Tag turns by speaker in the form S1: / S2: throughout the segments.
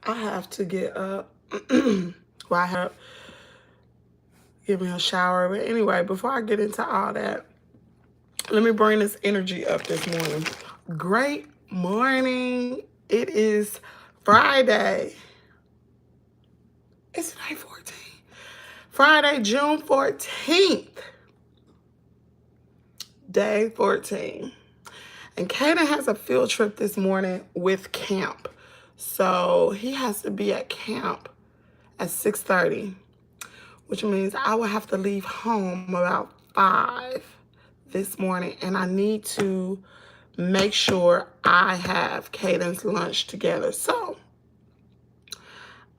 S1: I have to get up. Well, I have to give me a shower. But anyway, before I get into all that, let me bring this energy up this morning. Great morning. It is Friday. It's May 14th. Friday, June 14th. Day 14. And Caiden has a field trip this morning with camp. So he has to be at camp at 6:30, which means I will have to leave home about 5 this morning. And I need to make sure I have Caiden's lunch together. So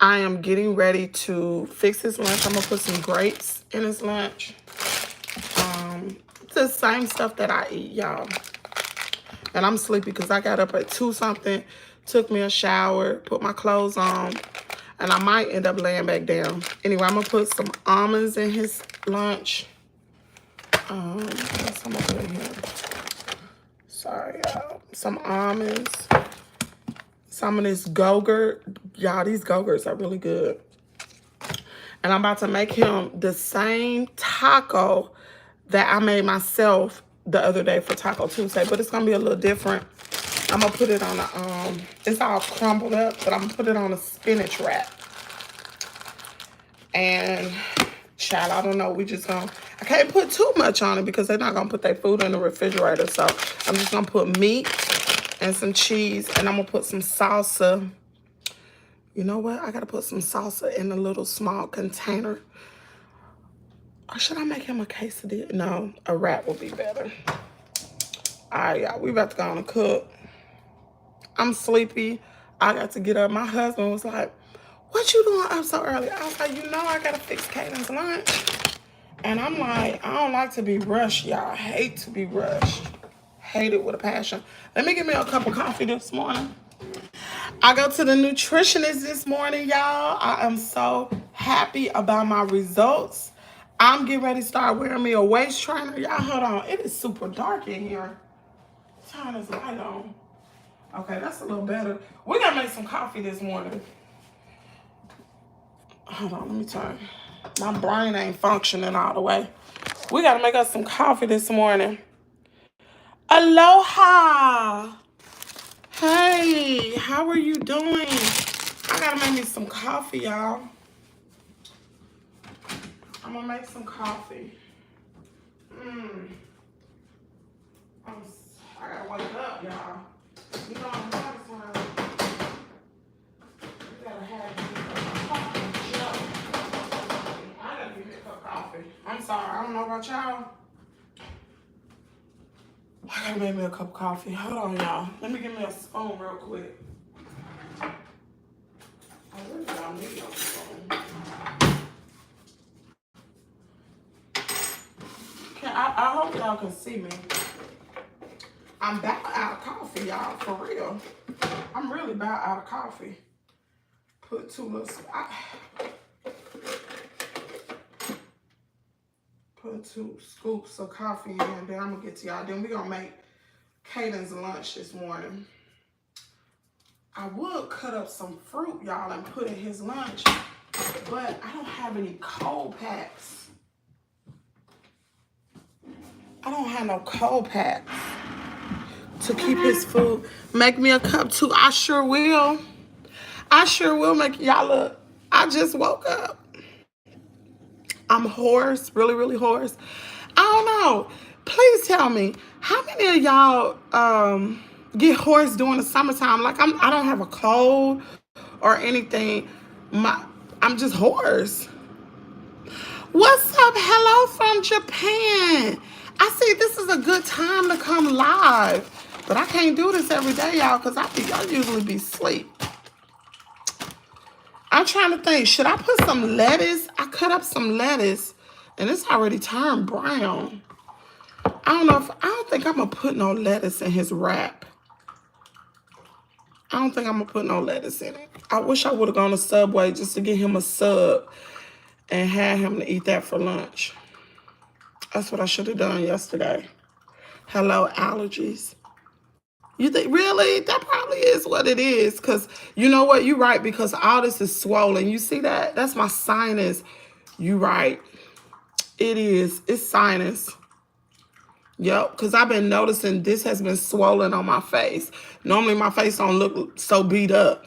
S1: I am getting ready to fix his lunch. I'm going to put some grapes in his lunch. The same stuff that I eat, y'all. And I'm sleepy because I got up at 2 something, took me a shower, put my clothes on, and I might end up laying back down. Anyway, I'm going to put some almonds in his lunch. What's some up in here? Sorry, y'all. Some almonds. Some of this Go-Gurt. Y'all, these Go-Gurts are really good. And I'm about to make him the same taco that I made myself the other day for Taco Tuesday, but it's gonna be a little different. I'm gonna put it on a, it's all crumbled up, but I'm gonna put it on a spinach wrap. And child, I don't know, we just gonna, I can't put too much on it because they're not gonna put their food in the refrigerator. So I'm just gonna put meat and some cheese, and I'm gonna put some salsa. You know what? I gotta put some salsa in a little small container. Or should I make him a quesadilla? No, a wrap will be better. All right, y'all, we about to go on and cook. I'm sleepy. I got to get up. My husband was like, what you doing up so early? I was like, you know I got to fix Caiden's lunch. And I'm like, I don't like to be rushed, y'all. I hate to be rushed. Hate it with a passion. Let me get me a cup of coffee this morning. I go to the nutritionist this morning, y'all. I am so happy about my results. I'm getting ready to start wearing me a waist trainer. Y'all, hold on. It is super dark in here. Turn this light on. Okay, that's a little better. We gotta make some coffee this morning. Hold on, let me turn. My brain ain't functioning all the way. We gotta make us some coffee this morning. Aloha. Hey, how are you doing? I gotta make me some coffee, y'all. I'm gonna make some coffee. I gotta wake up, y'all. You know I'm nervous when you gotta have me coffee. I gotta give me a cup of coffee. I'm sorry, I don't know about y'all. I gotta make me a cup of coffee. Hold on, y'all. Let me get me a spoon real quick. I really don't need no spoon. I hope y'all can see me. I'm about out of coffee, y'all, for real. I'm really about out of coffee. Put 2 little, put 2 scoops of coffee in, then I'm gonna get to y'all. Then we're gonna make Caiden's lunch this morning. I would cut up some fruit, y'all, and put in his lunch, but I don't have any cold packs. I don't have no cold packs to keep his food. Make me a cup too. I sure will. I sure will make y'all look. I just woke up. I'm hoarse, really, really hoarse. I don't know. Please tell me, how many of y'all get hoarse during the summertime? Like I don't have a cold or anything. I'm just hoarse. What's up? Hello from Japan. I see this is a good time to come live. But I can't do this every day, y'all, because I usually be asleep. I'm trying to think, should I put some lettuce? I cut up some lettuce, and it's already turned brown. I don't think I'm going to put no lettuce in his wrap. I don't think I'm going to put no lettuce in it. I wish I would have gone to Subway just to get him a sub and had him to eat that for lunch. That's what I should have done yesterday. Hello, allergies. You think, really? That probably is what it is. Because you know what? You're right. Because all this is swollen. You see that? That's my sinus. You right. It is. It's sinus. Yep. Because I've been noticing this has been swollen on my face. Normally my face don't look so beat up.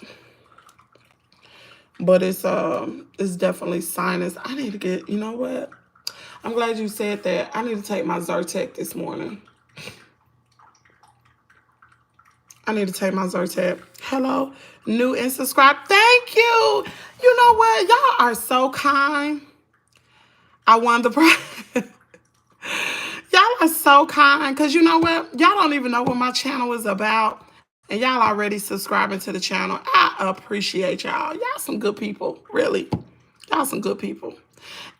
S1: But it's definitely sinus. I need to get, you know what? I'm glad you said that. I need to take my Zyrtec this morning. I need to take my Zyrtec. Hello, new and subscribe. Thank you. You know what? Y'all are so kind. I won the prize. Y'all are so kind. Because you know what? Y'all don't even know what my channel is about. And y'all already subscribing to the channel. I appreciate y'all. Y'all some good people. Really. Y'all some good people.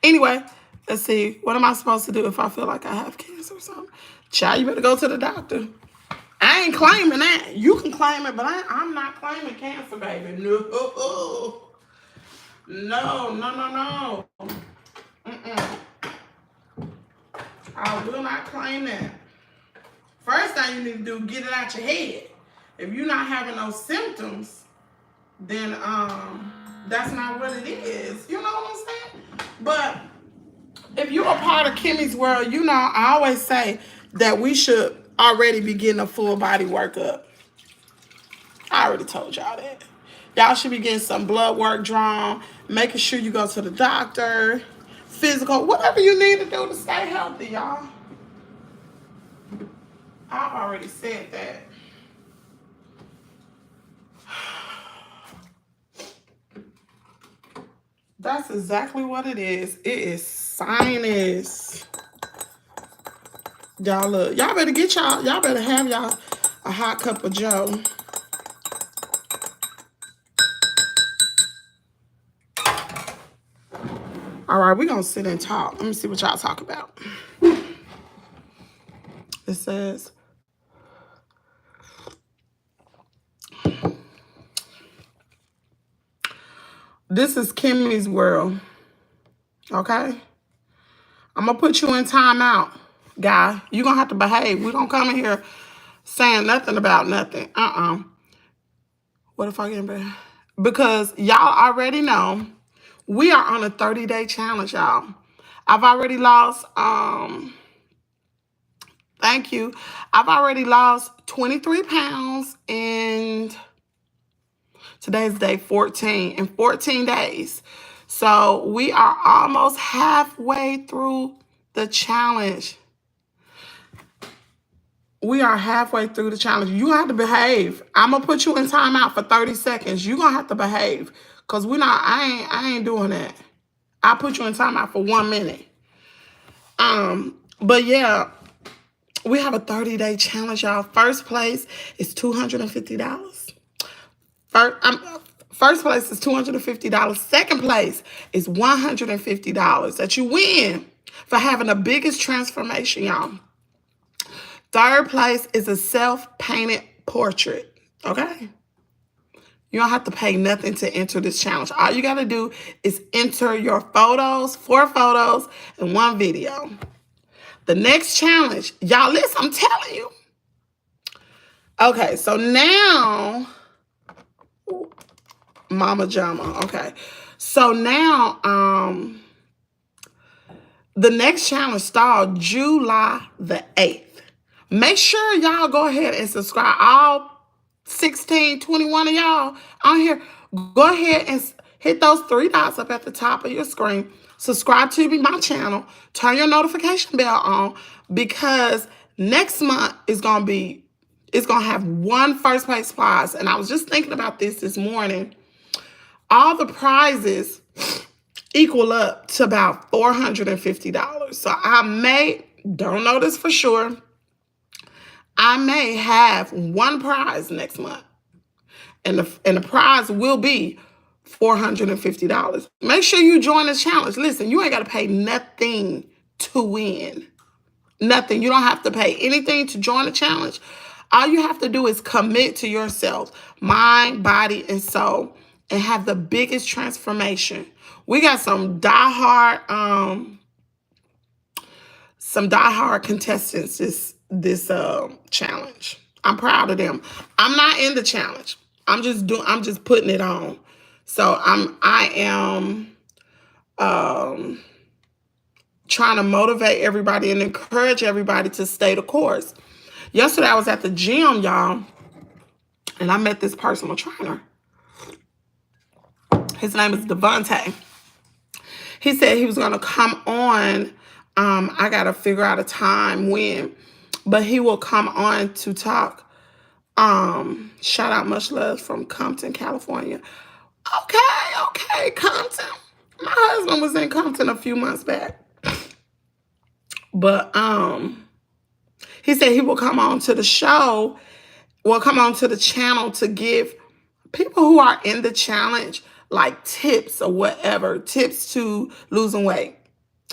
S1: Anyway, let's see. What am I supposed to do if I feel like I have cancer or something? Child, you better go to the doctor. I ain't claiming that. You can claim it, but I'm not claiming cancer, baby. No. No. I will not claim that. First thing you need to do, get it out your head. If you're not having those symptoms, then that's not what it is. You know what I'm saying? But if you're a part of Kimmie's World, you know I always say that we should already be getting a full body workup. I already told y'all that. Y'all should be getting some blood work drawn, making sure you go to the doctor, physical, whatever you need to do to stay healthy, y'all. I've already said that. That's exactly what it is. It is sinus. Y'all look. Y'all better get y'all better have y'all a hot cup of joe. All right, we're going to sit and talk. Let me see what y'all talk about. It says, this is Kimmie's World. Okay? I'm going to put you in timeout, guy. You're going to have to behave. We don't come in here saying nothing about nothing. What if I get in bed? Because y'all already know we are on a 30-day challenge, y'all. I've already lost, thank you. I've already lost 23 pounds and today's day 14 in 14 days. So we are almost halfway through the challenge. We are halfway through the challenge. You have to behave. I'm going to put you in timeout for 30 seconds. You're going to have to behave. Because I ain't doing that. I'll put you in timeout for 1 minute. But yeah, we have a 30-day challenge, y'all. First place is $250. First place is $250. Second place is $150 that you win for having the biggest transformation, y'all. Third place is a self-painted portrait, okay? You don't have to pay nothing to enter this challenge. All you got to do is enter your photos, 4 photos, and 1 video. The next challenge, y'all listen, I'm telling you. Okay, so now, Mama Jama, okay. So now, the next challenge starts July the 8th. Make sure y'all go ahead and subscribe. All 16, 21 of y'all on here, go ahead and hit those 3 dots up at the top of your screen. Subscribe to my channel. Turn your notification bell on because next month is going to have 1 first place prize. And I was just thinking about this morning. All the prizes equal up to about $450. So don't know this for sure, I may have 1 prize next month. And the prize will be $450. Make sure you join the challenge. Listen, you ain't got to pay nothing to win. Nothing. You don't have to pay anything to join the challenge. All you have to do is commit to yourself, mind, body, and soul, and have the biggest transformation. We got some diehard contestants this challenge. I'm proud of them. I'm not in the challenge. I'm just putting it on. So I am trying to motivate everybody and encourage everybody to stay the course. Yesterday I was at the gym, y'all, and I met this personal trainer. His name is Devontae. He said he was going to come on. I got to figure out a time when, but he will come on to talk. Shout out, much love from Compton, California. Okay, Compton. My husband was in Compton a few months back. But he said he will come on to the show, will come on to the channel to give people who are in the challenge like tips or whatever, tips to losing weight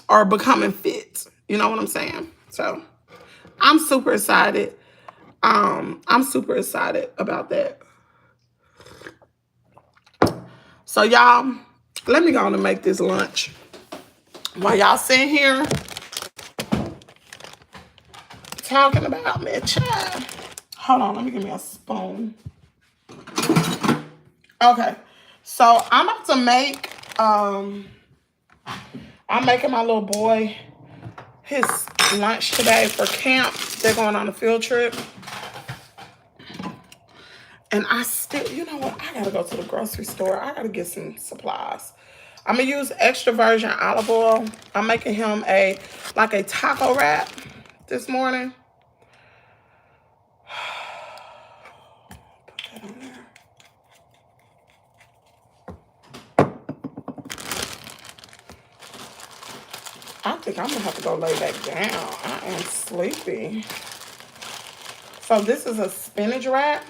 S1: or becoming fit. You know what I'm saying? So I'm super excited. I'm super excited about that. So y'all, let me go on and make this lunch. While y'all sitting here talking about me, child. Hold on, let me give me a spoon. Okay, so I'm about to make, I'm making my little boy his lunch today for camp. They're going on a field trip. And I still, you know what? I gotta go to the grocery store. I gotta get some supplies. I'm gonna use extra virgin olive oil. I'm making him like a taco wrap this morning. Put that on there. I think I'm gonna have to go lay back down. I am sleepy. So this is a spinach wrap.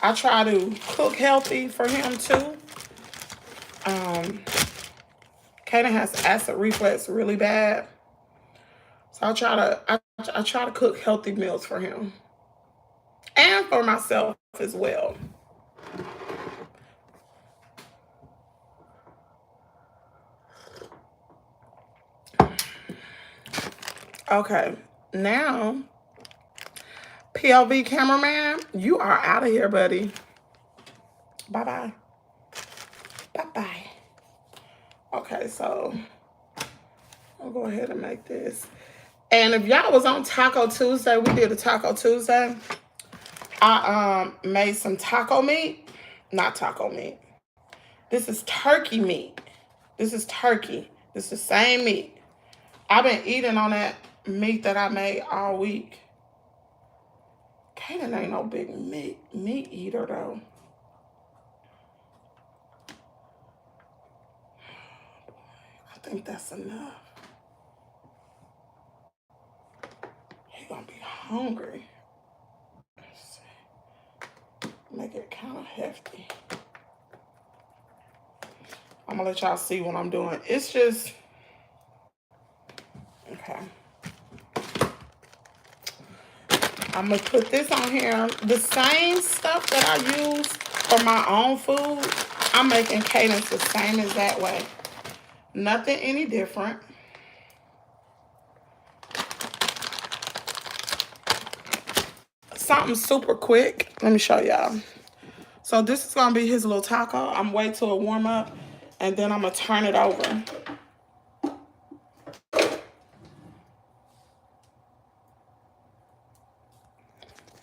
S1: I try to cook healthy for him too. Caiden has acid reflux really bad. So I try to cook healthy meals for him. And for myself as well. Okay, now, POV cameraman, you are out of here, buddy. Bye-bye. Bye-bye. Okay, so I'll go ahead and make this. And if y'all was on Taco Tuesday, we did a Taco Tuesday. I made some taco meat. Not taco meat. This is turkey meat. This is turkey. This is the same meat. I've been eating on that meat that I made all week. Caiden ain't no big meat eater though. I think that's enough. He gonna be hungry. Let's see. Make it kind of hefty. I'm gonna let y'all see what I'm doing. It's just, okay. I'm gonna put this on here. The same stuff that I use for my own food, I'm making Caiden the same as that way. Nothing any different. Something super quick. Let me show y'all. So this is gonna be his little taco. I'm waiting till it warm up, and then I'm gonna turn it over.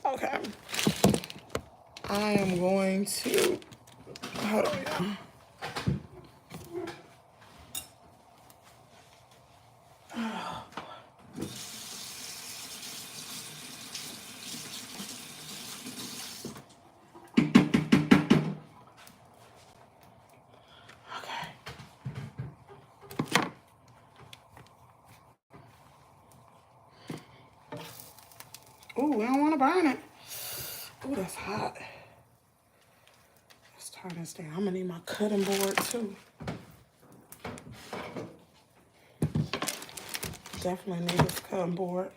S1: Okay. I am going to, hold on, y'all. Ooh, we don't want to burn it. Ooh, that's hot. Let's turn this down. I'm gonna need my cutting board too. Definitely need this cutting board.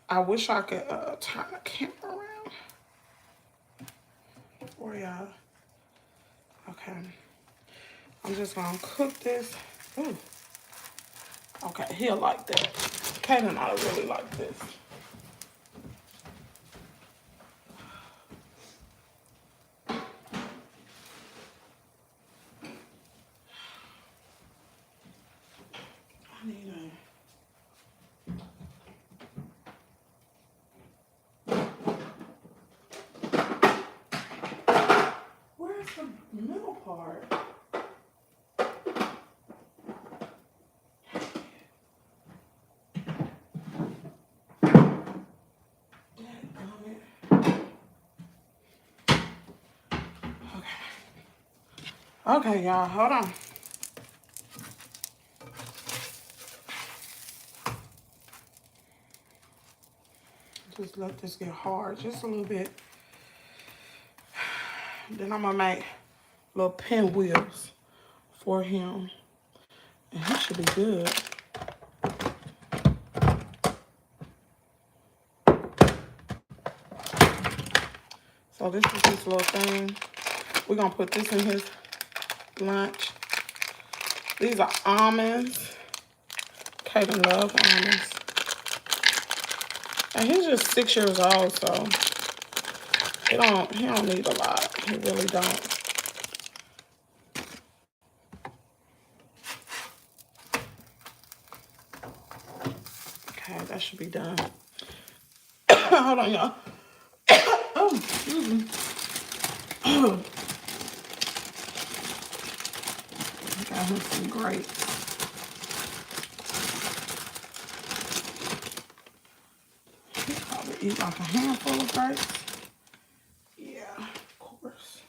S1: I wish I could turn the camera around for y'all. Okay. I'm just gonna cook this. Ooh. Okay, he'll like that. Caiden ought to really like this. I need where's the middle part? Okay, y'all, hold on. Just let this get hard just a little bit. Then I'm gonna make little pinwheels for him. And he should be good. So this is his little thing. We're gonna put this in his lunch. These are almonds. Caiden loves almonds. And he's just 6 years old, so he don't need a lot. He really don't. Okay, that should be done. Hold on, y'all. Oh, excuse me. Oh. Got him some grapes. He probably eat like a handful of grapes. Yeah, of course.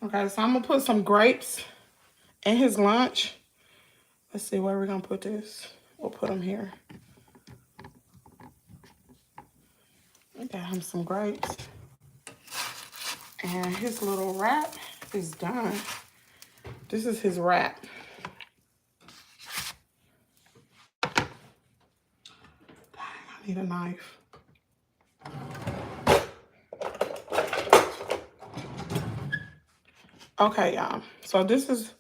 S1: Okay, so I'm gonna put some grapes in his lunch. Let's see where we're gonna put this. We'll put them here. I got him some grapes. And his little wrap is done. This is his wrap. Dang, I need a knife. Okay, y'all. So this is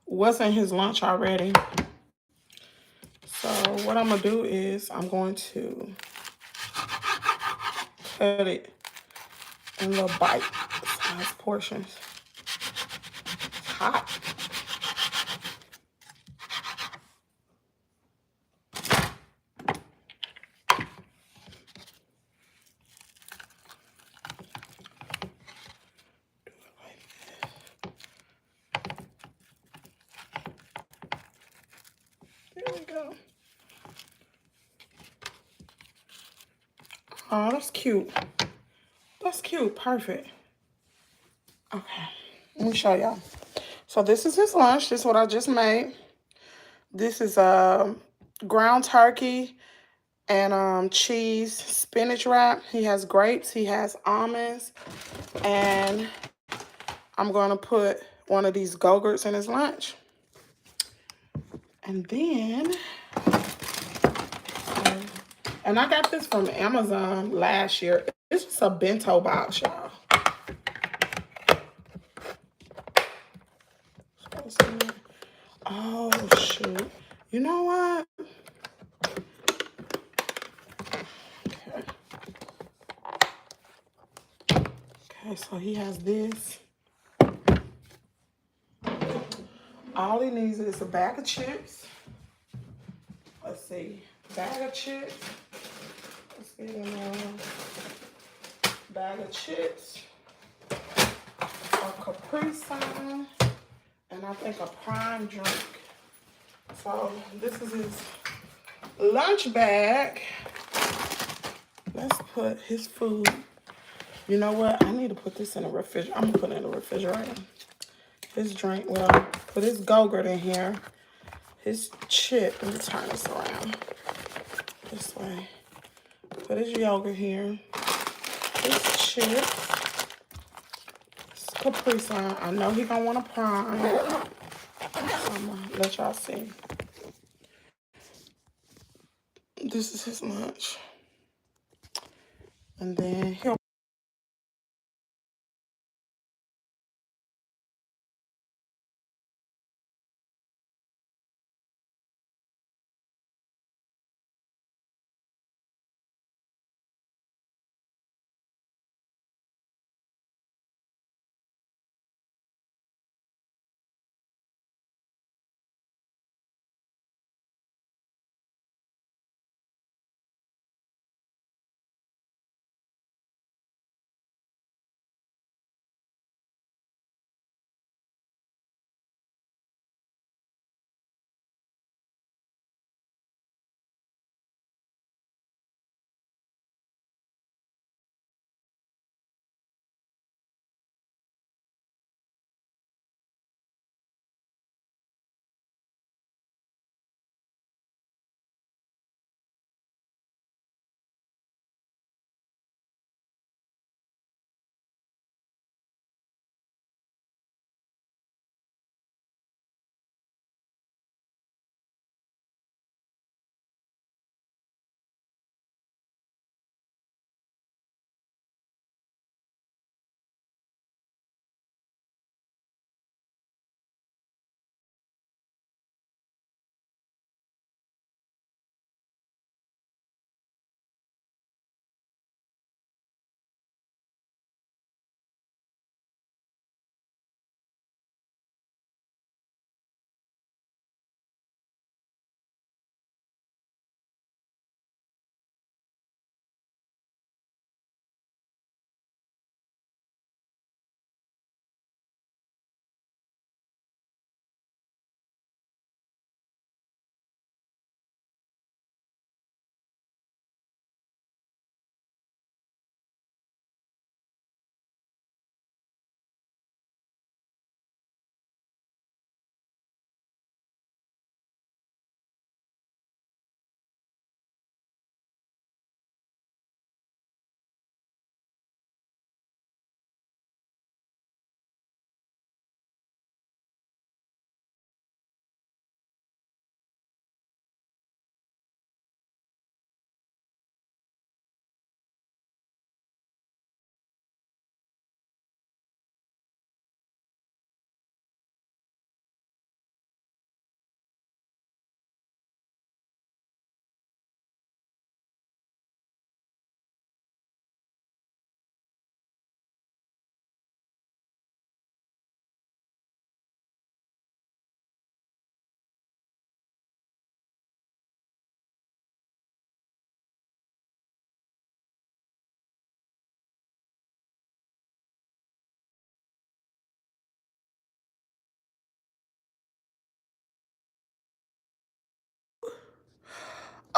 S1: what's in his lunch already. So what I'm gonna do is I'm going to cut it in little bite-sized portions. It's hot. There we go. Oh, that's cute. That's cute. Perfect. Okay. Let me show y'all. So this is his lunch. This is what I just made. This is ground turkey and cheese spinach wrap. He has grapes. He has almonds. And I'm going to put one of these Go-Gurts in his lunch. And then, and I got this from Amazon last year. This was a bento box, y'all. Oh, shoot. You know what? Okay. Okay, so he has this. All he needs is a bag of chips. Let's see. Bag of chips. Let's get in a bag of chips. A Capri Sun. And I think a prime drink. So this is his lunch bag. Let's put his food. You know what? I need to put this in the refrigerator. I'm gonna put it in the refrigerator. His drink, well, put his Go-Gurt in here. His chip, let me turn this around. This way. Put his yogurt here. His chips. Capri Sun. I know he gonna want a prime. So I'm gonna let y'all see. This is his lunch. And then he'll...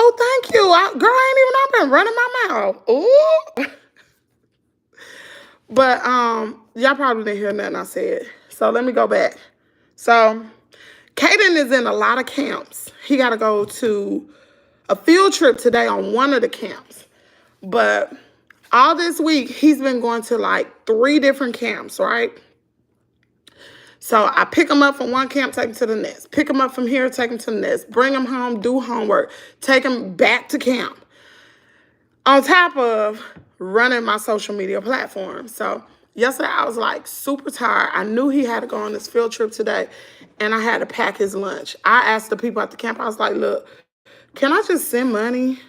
S1: Oh, thank you. Girl, I ain't even open running my mouth. Ooh. But y'all probably didn't hear nothing I said. So let me go back. So Caiden is in a lot of camps. He got to go to a field trip today on one of the camps. But all this week, he's been going to like 3 different camps, right? So I pick him up from one camp, take him to the next. Pick him up from here, take him to the next. Bring him home, do homework. Take him back to camp. On top of running my social media platform. So yesterday I was like super tired. I knew he had to go on this field trip today and I had to pack his lunch. I asked the people at the camp, I was like, look, can I just send money?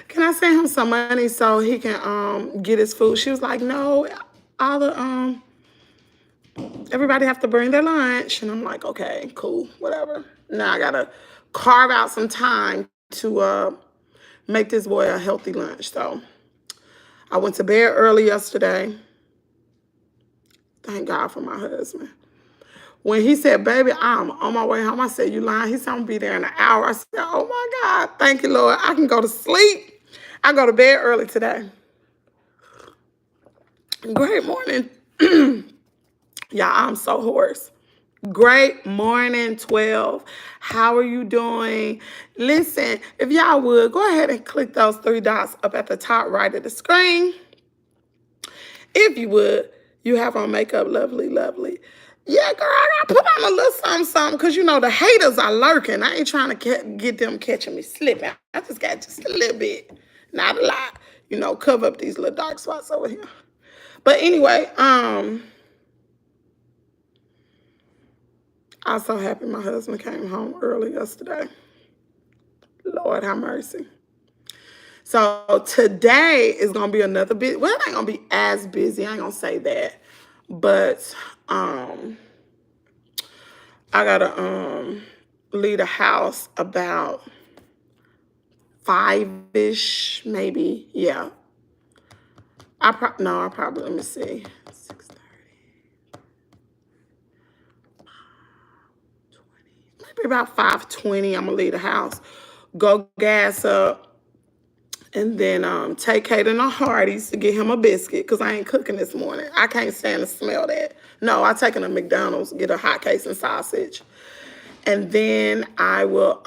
S1: Can I send him some money so he can get his food? She was like, no, all the everybody have to bring their lunch. And I'm like, okay, cool, whatever. Now I gotta carve out some time to make this boy a healthy lunch. So I went to bed early yesterday. Thank God for my husband. When he said, baby, I'm on my way home, I said, you lying? He said, I'm going to be there in an hour. I said, oh my God, thank you, Lord. I can go to sleep. I go to bed early today. Great morning. Y'all, I'm so hoarse. Great morning, 12. How are you doing? Listen, if y'all would, go ahead and click those 3 dots up at the top right of the screen. If you would, you have on makeup, lovely, lovely. Yeah, girl, I gotta put on a little something, something, because you know the haters are lurking. I ain't trying to get them catching me slipping. I just got just a little bit, not a lot, you know, cover up these little dark spots over here. But anyway, I'm so happy my husband came home early yesterday. Lord have mercy. So today is gonna be another bit. Well, it ain't gonna be as busy. I ain't gonna say that, but I gotta leave the house about 5-ish, maybe. Yeah. I probably, let me see. 6:30. Maybe about 5:20. I'm gonna leave the house, go gas up, and then take Caiden to Hardee's to get him a biscuit, because I ain't cooking this morning. I can't stand to smell that. No, I taking to McDonald's, get a hot case and sausage. And then I will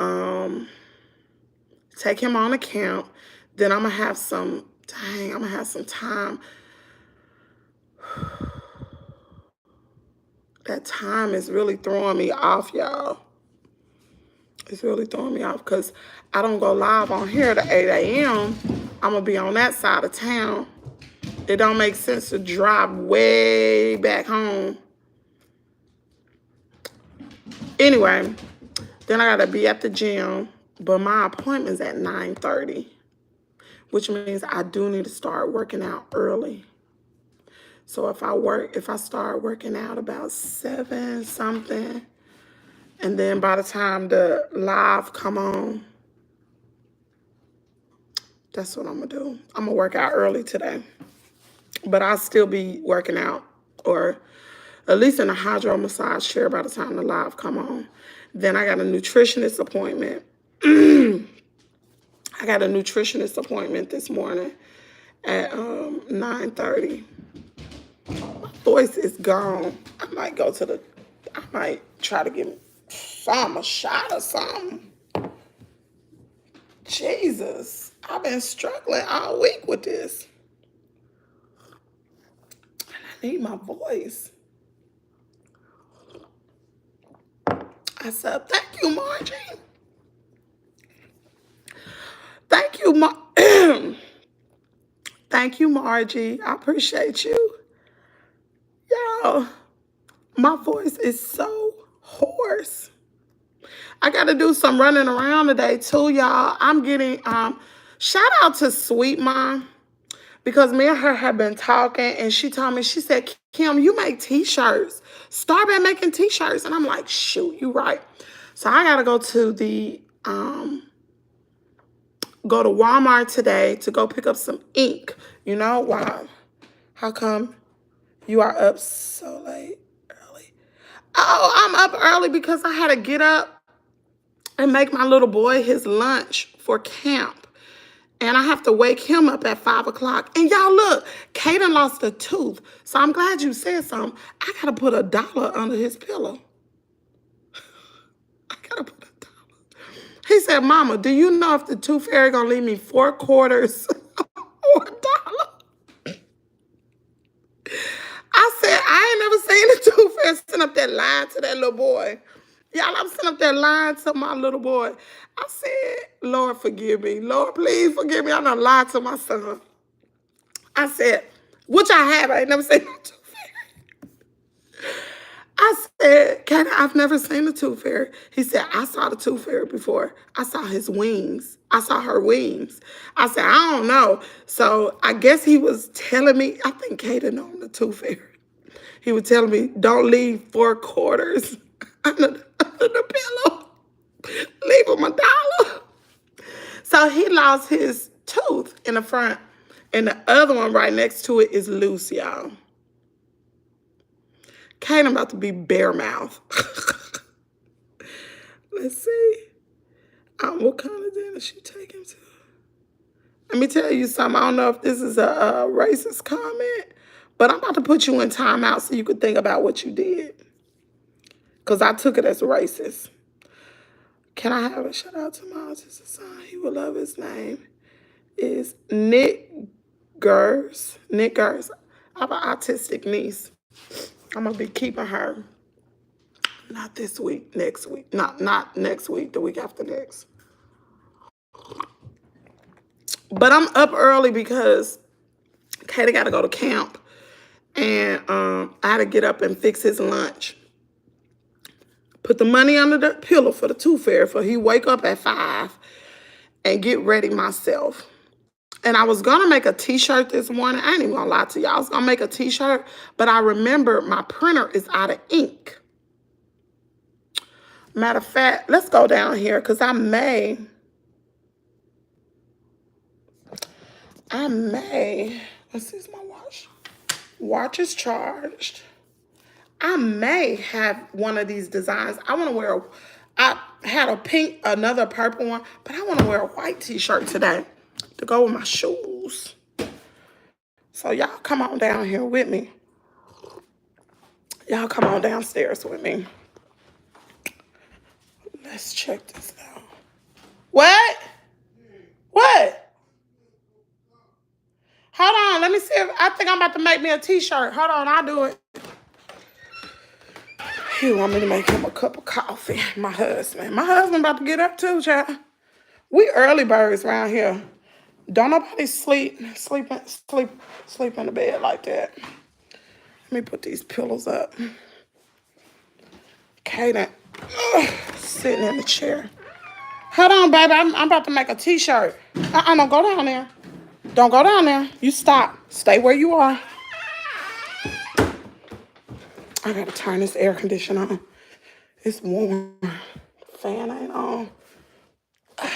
S1: take him on account. Then I'm gonna have some, I'm gonna have some time. That time is really throwing me off, y'all. It's really throwing me off because I don't go live on here at 8 a.m. I'm gonna be on that side of town. It don't make sense to drive way back home. Anyway, then I gotta be at the gym, but my appointment's at 9:30, which means I do need to start working out early. So if I start working out about 7 something, and then by the time the live come on, that's what I'm gonna do. I'm gonna work out early today, but I'll still be working out, or at least in a hydro massage chair by the time the live come on. Then I got a nutritionist appointment. I got a nutritionist appointment this morning at 9:30. My voice is gone. I might try to give a shot or something. Jesus, I've been struggling all week with this. And I need my voice. I said, thank you, Margie. Thank you, thank you, Margie. I appreciate you. Y'all, my voice is so hoarse. I got to do some running around today, too, y'all. I'm getting, shout out to Sweet Mom, because me and her have been talking, and she told me, she said, Kim, you make T-shirts. Start by making T-shirts. And I'm like, shoot, you right. So I got to go to Walmart today to go pick up some ink. You know, wow. How come you are up so late, early? Oh, I'm up early because I had to get up and make my little boy his lunch for camp. And I have to wake him up at 5 o'clock. And y'all look, Caiden lost a tooth. So I'm glad you said something. I got to put $1 under his pillow. I got to put $1. He said, Mama, do you know if the tooth fairy going to leave me 4 quarters or $1? I said, I ain't never seen the tooth fairy send up that line to that little boy. Y'all, I'm sending up that line to my little boy. I said, Lord, forgive me. Lord, please forgive me. I done lied to my son. I said, which I have. I ain't never seen no tooth fairy. I said, I've never seen the tooth fairy. He said, I saw the tooth fairy before. I saw his wings. I saw her wings. I said, I don't know. So I guess he was telling me, I think Caiden on the tooth fairy. He was telling me, don't leave 4 quarters under the pillow. Leave him $1. So he lost his tooth in the front, and the other one right next to it is loose, y'all. Caiden about to be bare mouth. Let's see. What kind of dinner she take him to? Let me tell you something. I don't know if this is a racist comment, but I'm about to put you in timeout so you could think about what you did. Because I took it as racist. Can I have a shout out to my autistic son? He will love his name. Is Nick Gers. Nick Gers. I have an autistic niece. I'm going to be keeping her. Not this week, next week. Not next week, the week after next. But I'm up early because Katie got to go to camp. And I had to get up and fix his lunch. Put the money under the pillow for the tooth fairy for he wake up at 5 and get ready myself. And I was going to make a t-shirt this morning. I ain't even going to lie to y'all. I was going to make a t-shirt, but I remember my printer is out of ink. Matter of fact, let's go down here because I may, let's see, is my watch? Watch is charged. I may have one of these designs. I want to wear, I had a pink, another purple one, but I want to wear a white t-shirt today to go with my shoes. So y'all come on down here with me. Y'all come on downstairs with me. Let's check this out. What? What? Hold on, let me see if, I think I'm about to make me a t-shirt. Hold on, I'll do it. He want me to make him a cup of coffee. My husband. My husband about to get up too, child. We early birds around here. Don't nobody sleep in the bed like that. Let me put these pillows up. Caiden, sitting in the chair. Hold on, baby. I'm about to make a t-shirt. Don't go down there. Don't go down there. You stop. Stay where you are. I gotta turn this air conditioner on. It's warm. Fan ain't on. There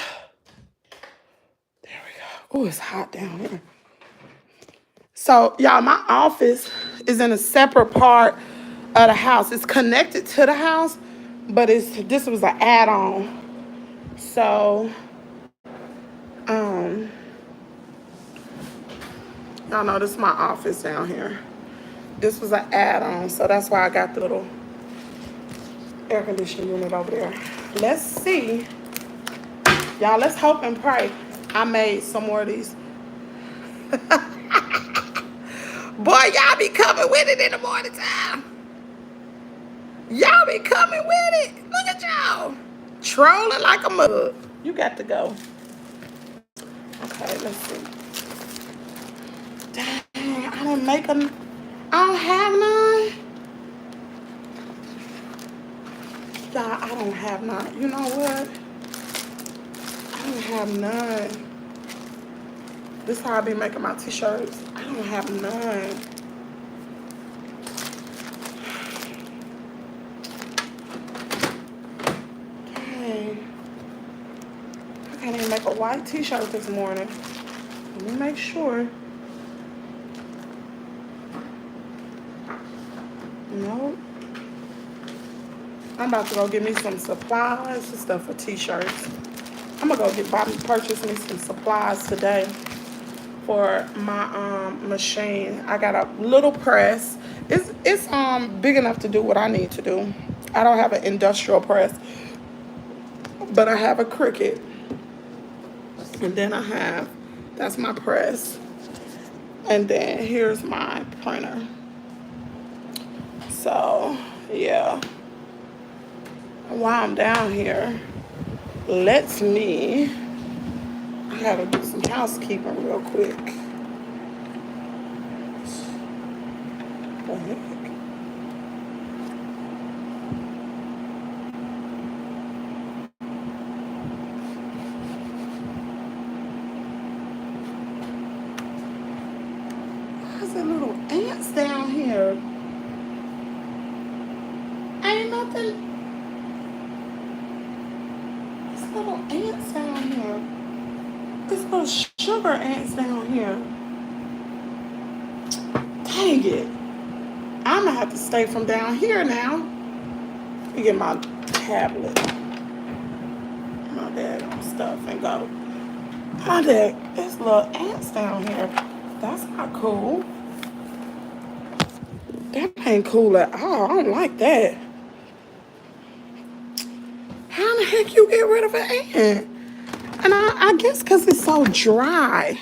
S1: we go. Oh, it's hot down here. So, y'all, my office is in a separate part of the house. It's connected to the house, but this was an add-on. So, y'all know this is my office down here. This was an add-on, so that's why I got the little air conditioning unit over there. Let's see. Y'all, let's hope and pray I made some more of these. Boy, y'all be coming with it in the morning time. Y'all be coming with it. Look at y'all. Trolling like a mug. You got to go. Okay, let's see. Dang, I didn't make them. I don't have none. Y'all, I don't have none. You know what? I don't have none. This is how I be making my t-shirts. I don't have none. Dang. I can't even make a white t-shirt this morning. Let me make sure. Nope. I'm about to go get me some supplies and stuff for t-shirts. I'm gonna go purchase me some supplies today for my machine. I got a little press. It's big enough to do what I need to do. I don't have an industrial press, but I have a Cricut. And then I have, that's my press. And then here's my printer. So, yeah. While I'm down here, I gotta do some housekeeping real quick. What the heck? Why's there little ants down here? Ain't nothing. There's little ants down here. There's little sugar ants down here. Dang it. I'm gonna have to stay from down here now. Let me get my tablet. My daggone stuff and go. My dad, there's little ants down here. That's not cool. That ain't cool at all. I don't like that. How in the heck you get rid of an ant? And I guess because it's so dry.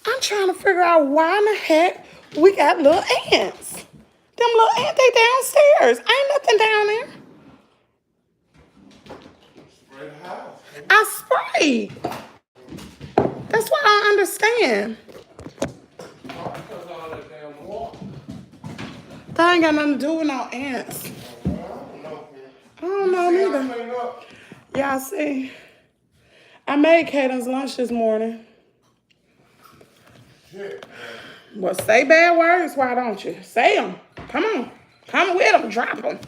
S1: I'm trying to figure out why in the heck We got little ants. Them little ants, they downstairs. Ain't nothing down there.
S2: Spray the house.
S1: I sprayed. That's what I don't understand.
S2: Because all that damn water.
S1: That ain't got nothing to do with no ants.
S2: Well, I don't know.
S1: I don't know neither. Yeah, I see. I made Caiden's lunch this morning.
S2: Shit, man.
S1: Well, say bad words, why don't you? Say them. Come on. Come with them. Drop them.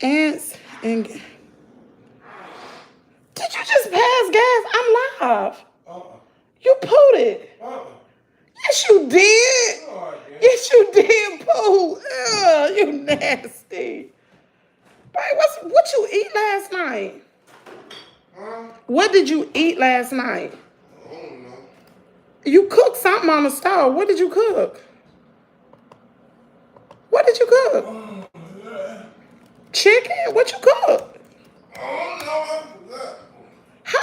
S1: Ants and... Did you just pass gas? I'm live. You pooed it. Yes, you did. Yes, you did poo. Ugh, you nasty. Right, what you eat last night? What did you eat last night?
S2: I don't know.
S1: You cooked something on the stove. What did you cook? What did you cook? Chicken? What you cook?
S2: I don't know.
S1: How,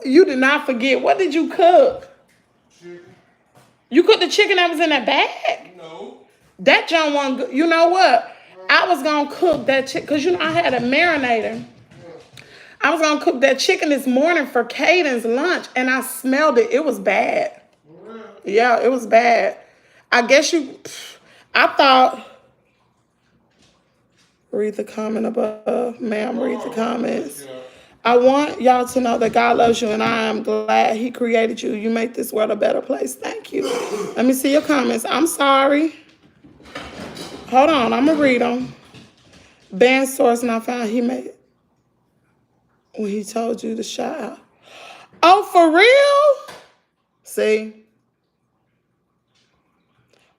S1: you did not forget. What did you cook?
S2: Chicken.
S1: You cooked the chicken that was in that bag?
S2: No.
S1: That John wasn't good. You know what? I was going to cook that chicken because, you know, I had a marinator. I was going to cook that chicken this morning for Caiden's lunch, and I smelled it. It was bad. Yeah, it was bad. I guess I thought... Read the comment above. Ma'am, read the comments. I want y'all to know that God loves you, and I am glad he created you. You make this world a better place. Thank you. Let me see your comments. I'm sorry. Hold on. I'm going to read them. Band source not found. He made it when he told you to shout out. Oh, for real? See?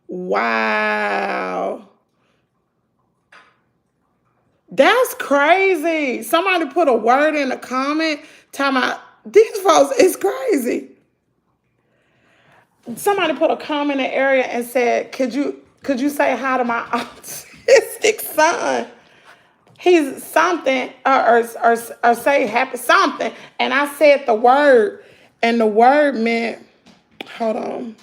S1: Wow. That's crazy. Somebody put a word in a comment talking about these folks is crazy. Somebody put a comment in the area and said, could you say hi to my autistic son? He's something or say happy something. And I said the word, and the word meant, hold on.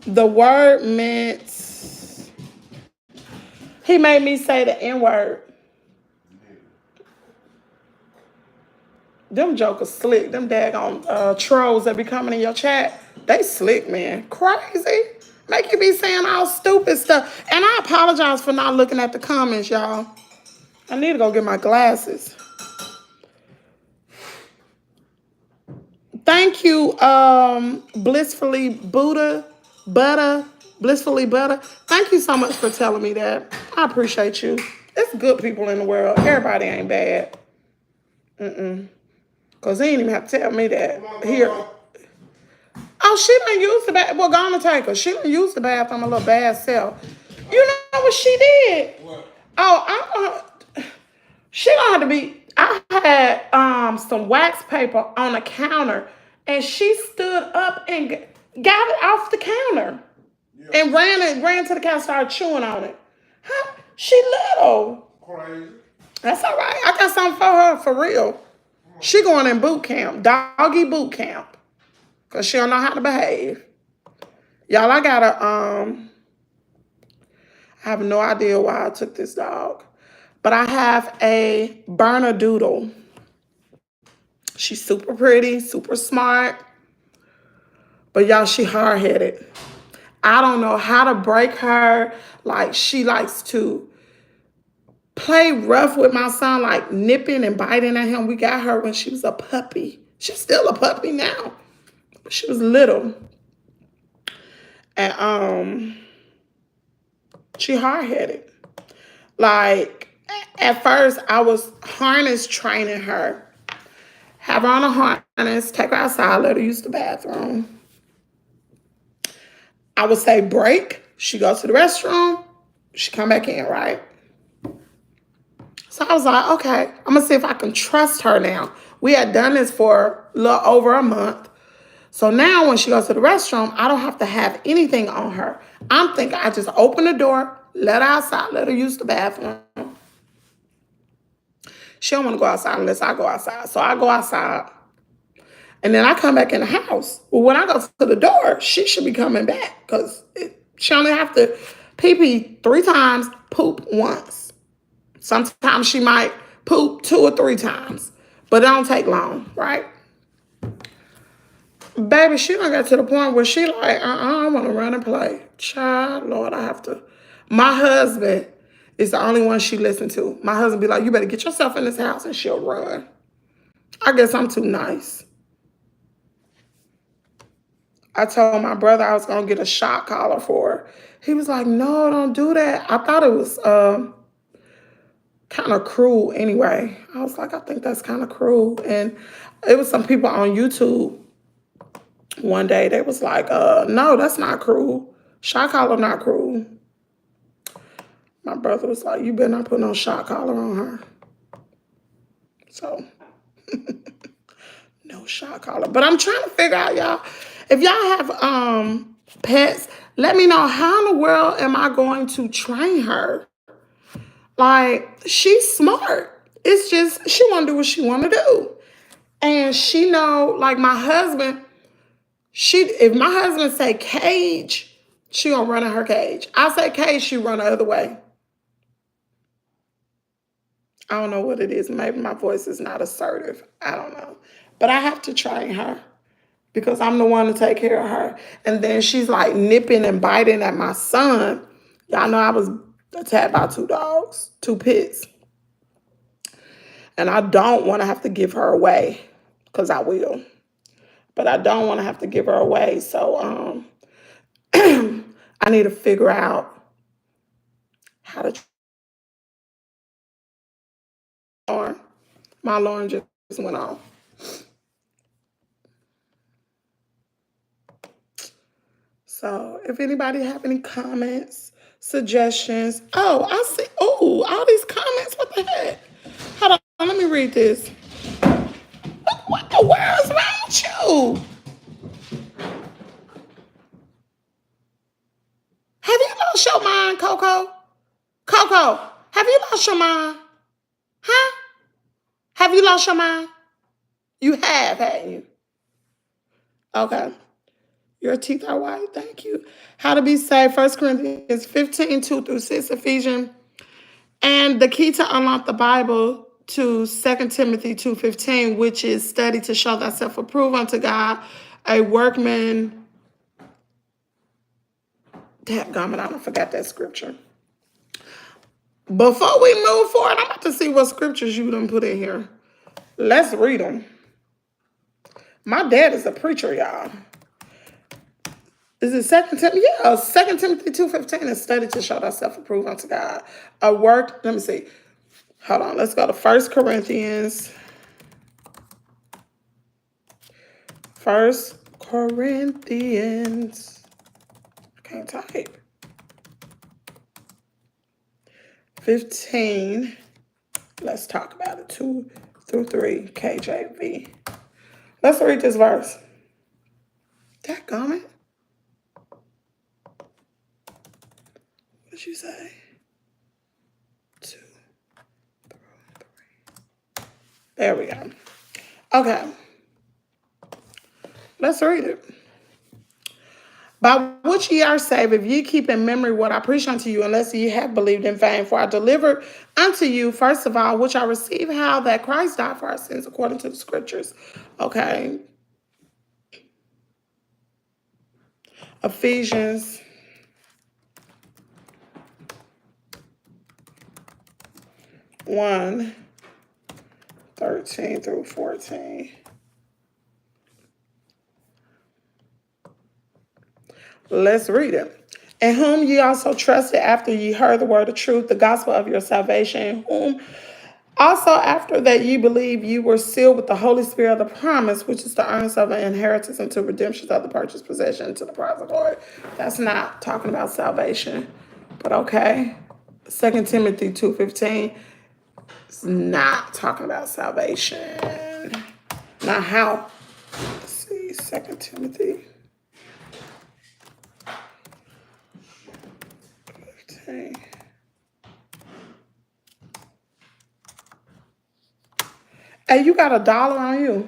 S1: The word meant, he made me say the N-word. Them jokers slick. Them daggone trolls that be coming in your chat, they slick, man. Crazy. Make you be saying all stupid stuff. And I apologize for not looking at the comments, y'all. I need to go get my glasses. Thank you, Blissfully Butter. Thank you so much for telling me that. I appreciate you. It's good people in the world. Everybody ain't bad. Because they ain't even have to tell me that. Here. Oh, she done use the bathroom. Well, go on and take her. She done use the bathroom a little bad self. You know what she did? What? Oh, she don't have to be. I had some wax paper on the counter, and she stood up and got it off the counter. Yeah. And ran to the counter, started chewing on it. Huh? She little. Crazy. That's all right. I got something for her, for real. She going in boot camp, doggy boot camp. Because she don't know how to behave. Y'all, I have no idea why I took this dog. But I have a Bernedoodle. She's super pretty, super smart. But y'all, she hard-headed. I don't know how to break her. Like, she likes to play rough with my son, like nipping and biting at him. We got her when she was a puppy. She's still a puppy now. But she was little. And she hard-headed. Like, at first, I was harness training her. Have her on a harness, take her outside, let her use the bathroom. I would say break. She goes to the restroom. She come back in, right? So I was like, okay, I'm going to see if I can trust her now. We had done this for a little over a month. So now when she goes to the restroom, I don't have to have anything on her. I'm thinking I just open the door, let her outside, let her use the bathroom. She don't want to go outside unless I go outside. So I go outside. And then I come back in the house. Well, when I go to the door, she should be coming back because she only have to pee 3 times, poop once. Sometimes she might poop 2 or 3 times, but it don't take long, right? Baby, she done got to the point where she like, I want to run and play. Child, Lord, I have to. My husband is the only one she listen to. My husband be like, you better get yourself in this house, and she'll run. I guess I'm too nice. I told my brother I was going to get a shock collar for her. He was like, no, don't do that. I thought it was kind of cruel anyway. I was like, I think that's kind of cruel. And it was some people on YouTube one day, they was like, no, that's not cruel. Shock collar not cruel. My brother was like, you better not put no shock collar on her. So, no shock collar. But I'm trying to figure out, y'all, if y'all have pets, let me know how in the world am I going to train her? Like, she's smart. It's just, she want to do what she want to do. And she know, like my husband, if my husband say cage, she gonna run in her cage. I say cage, she run the other way. I don't know what it is. Maybe my voice is not assertive. I don't know. But I have to train her because I'm the one to take care of her. And then she's like nipping and biting at my son. Y'all know I was attacked by 2 dogs, 2 pits. And I don't want to have to give her away because I will. But I don't want to have to give her away. So I need to figure out how to train. My alarm just went off. So if anybody have any comments, suggestions. Oh, I see. Oh, all these comments. What the heck? Hold on. Let me read this. What the world is wrong with you? Have you lost your mind, Coco? Coco, have you lost your mind? Huh? Have you lost your mind? You have, haven't you? Okay. Your teeth are white. Thank you. How to be saved. 1 Corinthians 15, 2 through 6, Ephesians. And the key to unlock the Bible to 2 Timothy 2:15, which is study to show thyself approved unto God, a workman. Dadgummit, I don't forget that scripture. Before we move forward, I'm about to see what scriptures you done put in here. Let's read them. My dad is a preacher, y'all. Is it 2 Timothy? Yeah, 2 Timothy 2:15 is study to show thyself approved unto God. A work, let me see. Hold on, let's go to 1 Corinthians. 1 Corinthians. I can't type. 15. Let's talk about it. 2 through 3, KJV. Let's read this verse. Dadgummit. What did you say? 2 through 3. There we go. Okay. Let's read it. By which ye are saved, if ye keep in memory what I preach unto you, unless ye have believed in vain. For I delivered unto you, first of all, which I received, how that Christ died for our sins according to the scriptures. Okay. Ephesians 1, 13 through 14. Let's read it. In whom ye also trusted after ye heard the word of truth, the gospel of your salvation, whom also after that ye believe ye were sealed with the Holy Spirit of the promise, which is the earnest of an inheritance unto redemption of the purchased possession to the prize of glory. That's not talking about salvation, but okay. 2 Timothy 2:15 is not talking about salvation. Now how? Let's see, 2 Timothy 15. Hey, you got $1 on you.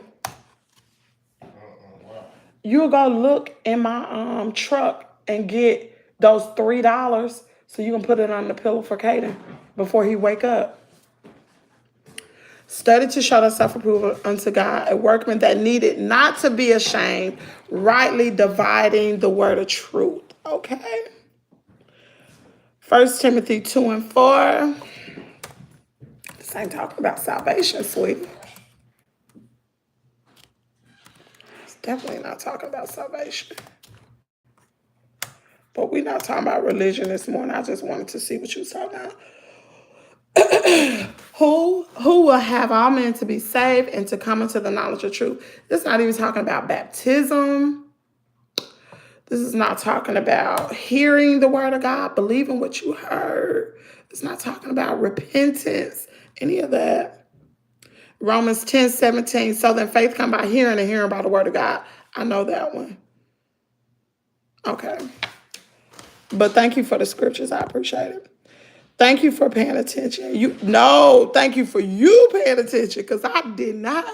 S2: Wow.
S1: You'll go look in my truck and get those $3 so you can put it on the pillow for Caiden before he wake up. Study to show thyself approval unto God, a workman that needed not to be ashamed, rightly dividing the word of truth. Okay. 1 Timothy 2 and 4. This ain't talking about salvation, sweetie. It's definitely not talking about salvation. But we're not talking about religion this morning. I just wanted to see what you was talking about. Who will have all men to be saved and to come into the knowledge of truth? This is not even talking about baptism. This is not talking about hearing the word of God, believing what you heard. It's not talking about repentance, any of that. Romans 10:17. So then faith come by hearing and hearing by the word of God. I know that one. Okay. But thank you for the scriptures. I appreciate it. Thank you for paying attention. Thank you for you paying attention, because I did not.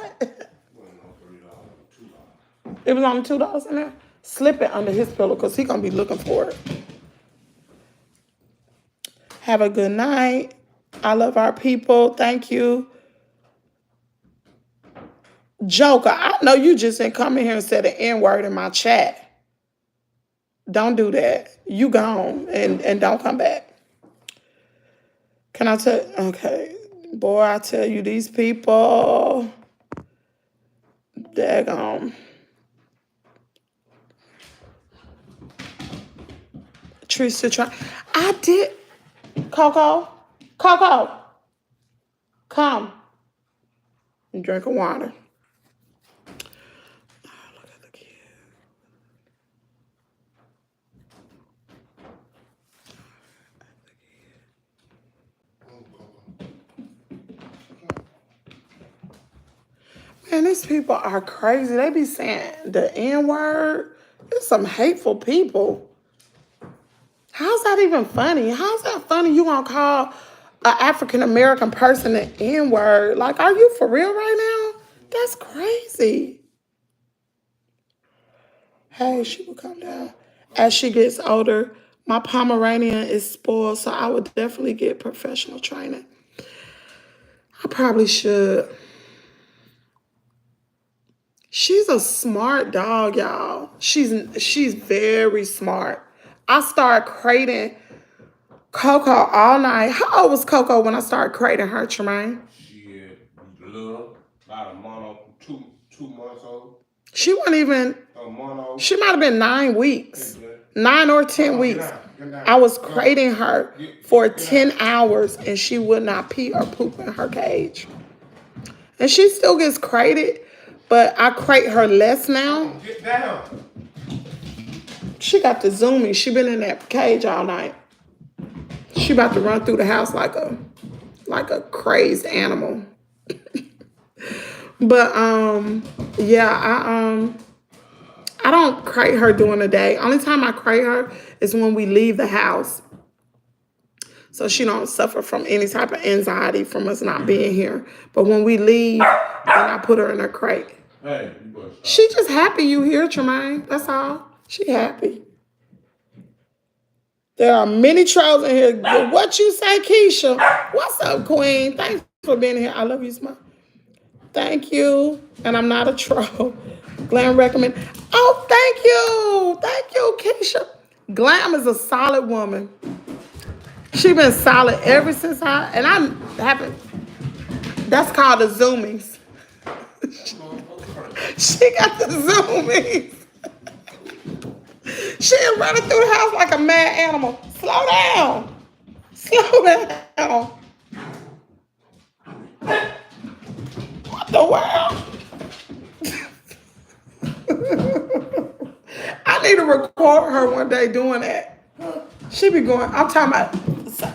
S1: It was only $2 in there. Slip it under his pillow because he's going to be looking for it. Have a good night. I love our people. Thank you. Joker, I know you just didn't come in here and say the N-word in my chat. Don't do that. You gone and don't come back. Can I tell? Okay. Boy, I tell you, these people, they're gone. Trees to try. I did. Coco, come and drink a water. Oh, look at the kid. Man, these people are crazy. They be saying the N-word. There's some hateful people. How's that even funny? How's that funny? You gonna call an African-American person an N-word? Like, are you for real right now? That's crazy. Hey, she will come down. As she gets older, my Pomeranian is spoiled, so I would definitely get professional training. I probably should. She's a smart dog, y'all. She's very smart. I started crating Coco all night. How old was Coco when I started crating her, Tremaine?
S2: She little, about a month, two months old.
S1: She wasn't even, she might have been 9 weeks. 9 or 10 weeks. Get down. I was crating her for 10 hours and she would not pee or poop in her cage. And she still gets crated, but I crate her less now.
S2: Get down.
S1: She got the zoomies. She been in that cage all night. She about to run through the house like a crazed animal. But yeah, I don't crate her during the day. Only time I crate her is when we leave the house. So she don't suffer from any type of anxiety from us not being here. But when we leave, then I put her in her crate.
S2: Hey, you better stop.
S1: She just happy you here, Tremaine. That's all. She happy. There are many trolls in here. What you say, Keisha? What's up, Queen? Thanks for being here. I love you, Smile. Thank you. And I'm not a troll. Glam recommend. Oh, thank you. Thank you, Keisha. Glam is a solid woman. She been solid ever since I haven't. That's called the zoomies. She got the zoomies. She is running through the house like a mad animal. Slow down. Slow down. What the world? I need to record her one day doing that. She be going, I'm talking about,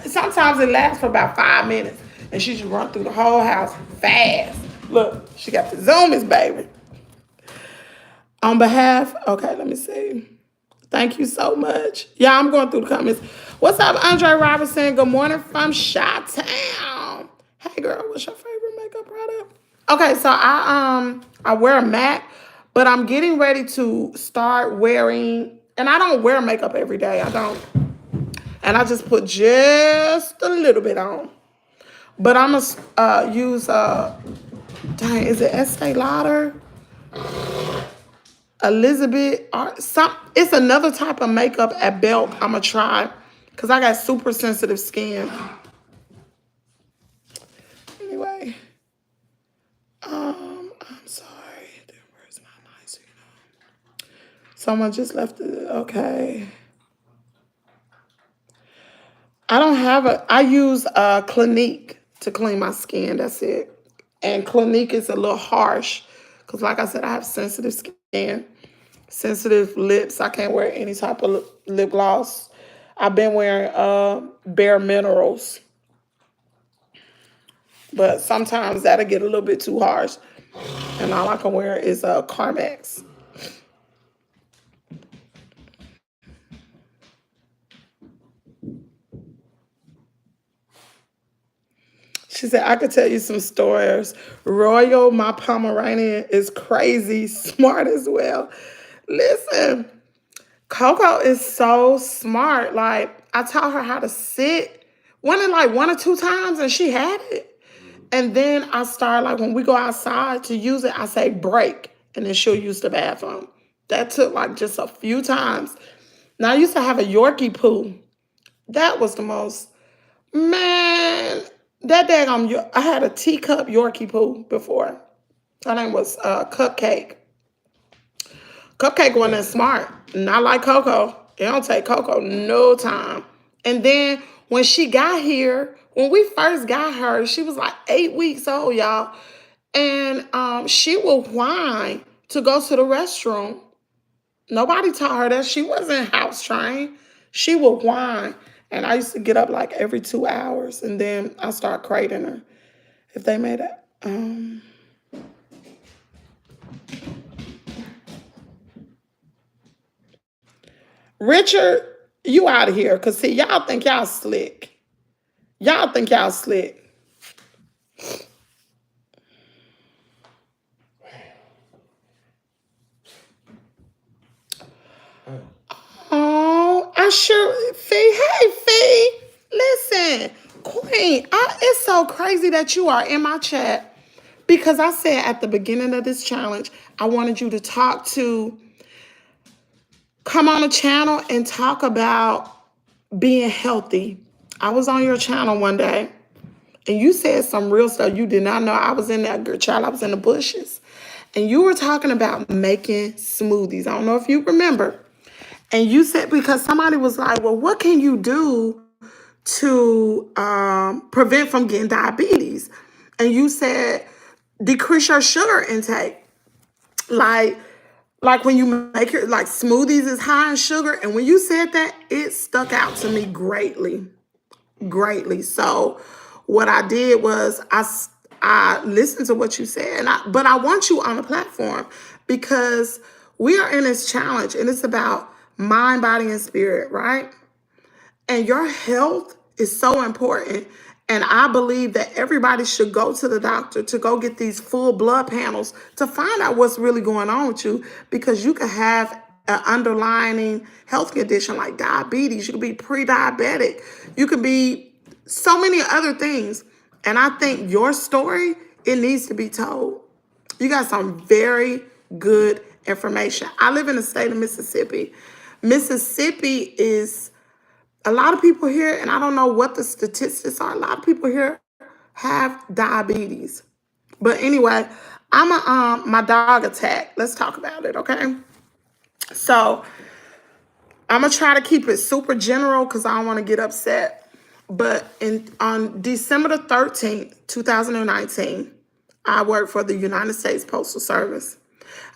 S1: sometimes it lasts for about 5 minutes. And she just run through the whole house fast. Look, she got the zoomies, baby. On behalf, okay, let me see. Thank you so much. Yeah, I'm going through the comments. What's up, Andre Robinson? Good morning from Chi-Town. Hey, girl, what's your favorite makeup product? Okay, so I wear a MAC, but I'm getting ready to start wearing, and I don't wear makeup every day. I don't. And I just put just a little bit on. But I'm gonna use dang, is it Estee Lauder? Elizabeth or some, it's another type of makeup at Belk I'm gonna try because I got super sensitive skin. Anyway, I'm sorry. The word's not nice, you know. Someone just left it. Okay. I don't have I use Clinique to clean my skin. That's it. And Clinique is a little harsh because, like I said, I have sensitive skin, sensitive lips. I can't wear any type of lip gloss. I've been wearing Bare Minerals, but sometimes that'll get a little bit too harsh. And all I can wear is Carmex. She said, I could tell you some stories. Royal, my Pomeranian, is crazy, smart as well. Listen, Coco is so smart. Like, I taught her how to sit. Went in like 1 or 2 times and she had it. And then I started, like, when we go outside to use it, I say break. And then she'll use the bathroom. That took like just a few times. Now, I used to have a Yorkie poo. That was the most, man, that daggone, I had a teacup Yorkie poo before. Her name was Cupcake. Cupcake wasn't that smart. Not like Coco. It don't take Coco no time. And then when she got here, when we first got her, she was like 8 weeks old, y'all. And she would whine to go to the restroom. Nobody taught her that. She wasn't house trained. She would whine. And I used to get up like every 2 hours. And then I start cradling her. If they made it. Richard, you out of here. Because, see, y'all think y'all slick. Y'all think y'all slick. Oh, I sure, Fee. Hey, Fee. Listen, Queen, it's so crazy that you are in my chat because I said at the beginning of this challenge, I wanted you to come on the channel and talk about being healthy. I was on your channel one day and you said some real stuff. You did not know I was in that, girl, child. I was in the bushes. And you were talking about making smoothies. I don't know if you remember. And you said, because somebody was like, well, what can you do to prevent from getting diabetes? And you said, decrease your sugar intake. Like when you make it, like smoothies is high in sugar. And when you said that, it stuck out to me greatly, greatly. So what I did was I listened to what you said, but I want you on the platform because we are in this challenge and it's about mind, body, and spirit, right? And your health is so important. And I believe that everybody should go to the doctor to go get these full blood panels to find out what's really going on with you because you could have an underlying health condition like diabetes. You could be pre-diabetic. You could be so many other things. And I think your story, it needs to be told. You got some very good information. I live in the state of Mississippi. Mississippi is, a lot of people here, and I don't know what the statistics are, a lot of people here have diabetes. But anyway, my dog attacked. Let's talk about it, okay? So I'm gonna try to keep it super general because I don't want to get upset. But on December the 13th, 2019, I worked for the United States Postal Service.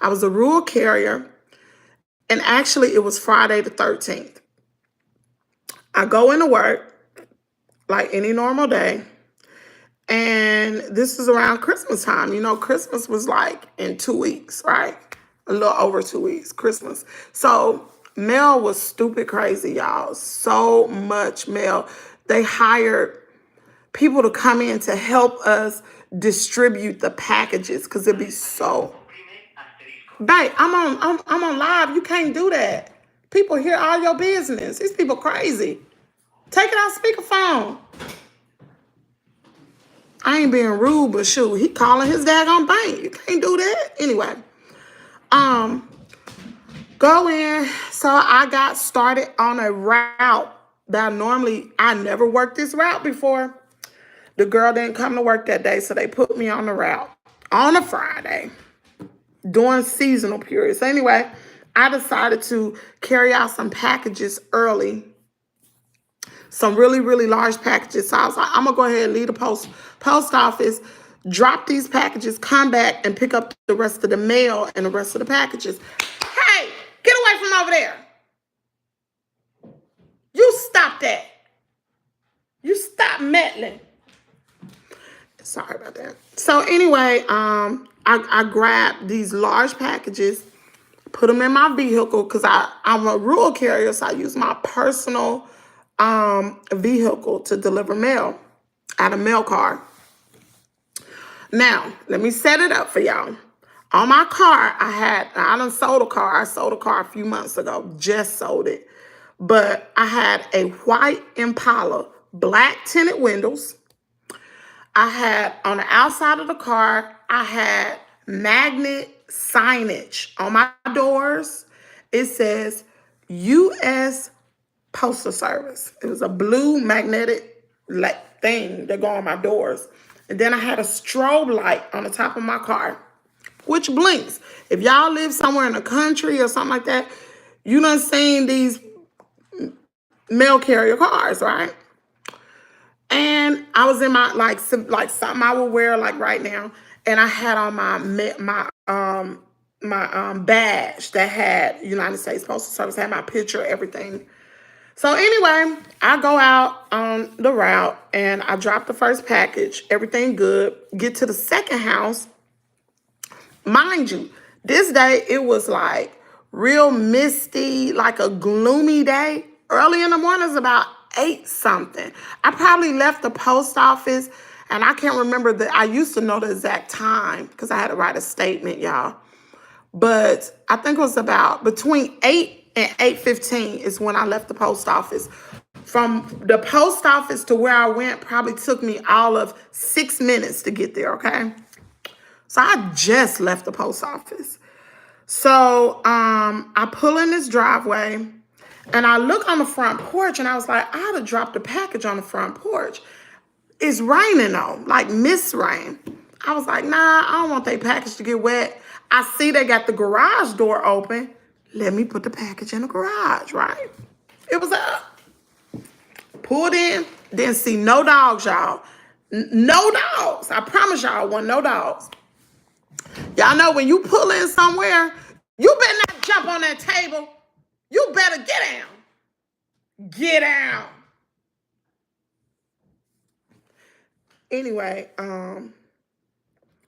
S1: I was a rural carrier, and actually it was Friday the 13th. I go into work like any normal day, and this is around Christmas time. You know, Christmas was like in 2 weeks, right? A little over 2 weeks, Christmas. So mail was stupid crazy, y'all. So much mail. They hired people to come in to help us distribute the packages because it'd be so. Babe, I'm on live. You can't do that. People hear all your business. These people crazy. Take it off speakerphone. I ain't being rude, but shoot, he calling his daggone bank. You can't do that. Anyway, go in. So I got started on a route that I never worked this route before. The girl didn't come to work that day, so they put me on the route on a Friday during seasonal periods. So anyway, I decided to carry out some packages early. Some really, really large packages. So I was like, I'm going to go ahead and leave the post office, drop these packages, come back and pick up the rest of the mail and the rest of the packages. Hey, get away from over there. You stop that. You stop meddling. Sorry about that. So anyway, I grabbed these large packages, put them in my vehicle because I'm a rural carrier, so I use my personal vehicle to deliver mail at a mail car. Now, let me set it up for y'all. On my car, I done sold a car. I sold a car a few months ago, just sold it. But I had a white Impala, black tinted windows. I had, on the outside of the car, I had magnet signage on my doors. It says U.S. Postal Service. It was a blue magnetic thing that go on my doors. And then I had a strobe light on the top of my car, which blinks. If y'all live somewhere in the country or something like that, you done seen these mail carrier cars, right? And I was in my, like something I would wear like right now. And I had on my badge that had United States Postal Service, had my picture, everything. So anyway, I go out on the route and I drop the first package, everything good, get to the second house. Mind you, this day it was like real misty, like a gloomy day. Early in the morning, it's about 8 something. I probably left the post office and I can't remember I used to know the exact time because I had to write a statement, y'all. But I think it was about between 8 and 8:15 is when I left the post office. From the post office to where I went probably took me all of 6 minutes to get there, okay? So I just left the post office. So I pull in this driveway and I look on the front porch and I was like, I ought to drop the package on the front porch. It's raining though, like mist rain. I was like, nah, I don't want that package to get wet. I see they got the garage door open. Let me put the package in the garage, right? It was up. Pulled in, didn't see no dogs, y'all. No dogs. I promise y'all, wasn't no dogs. Y'all know when you pull in somewhere, you better not jump on that table. You better get down. Get down. Anyway,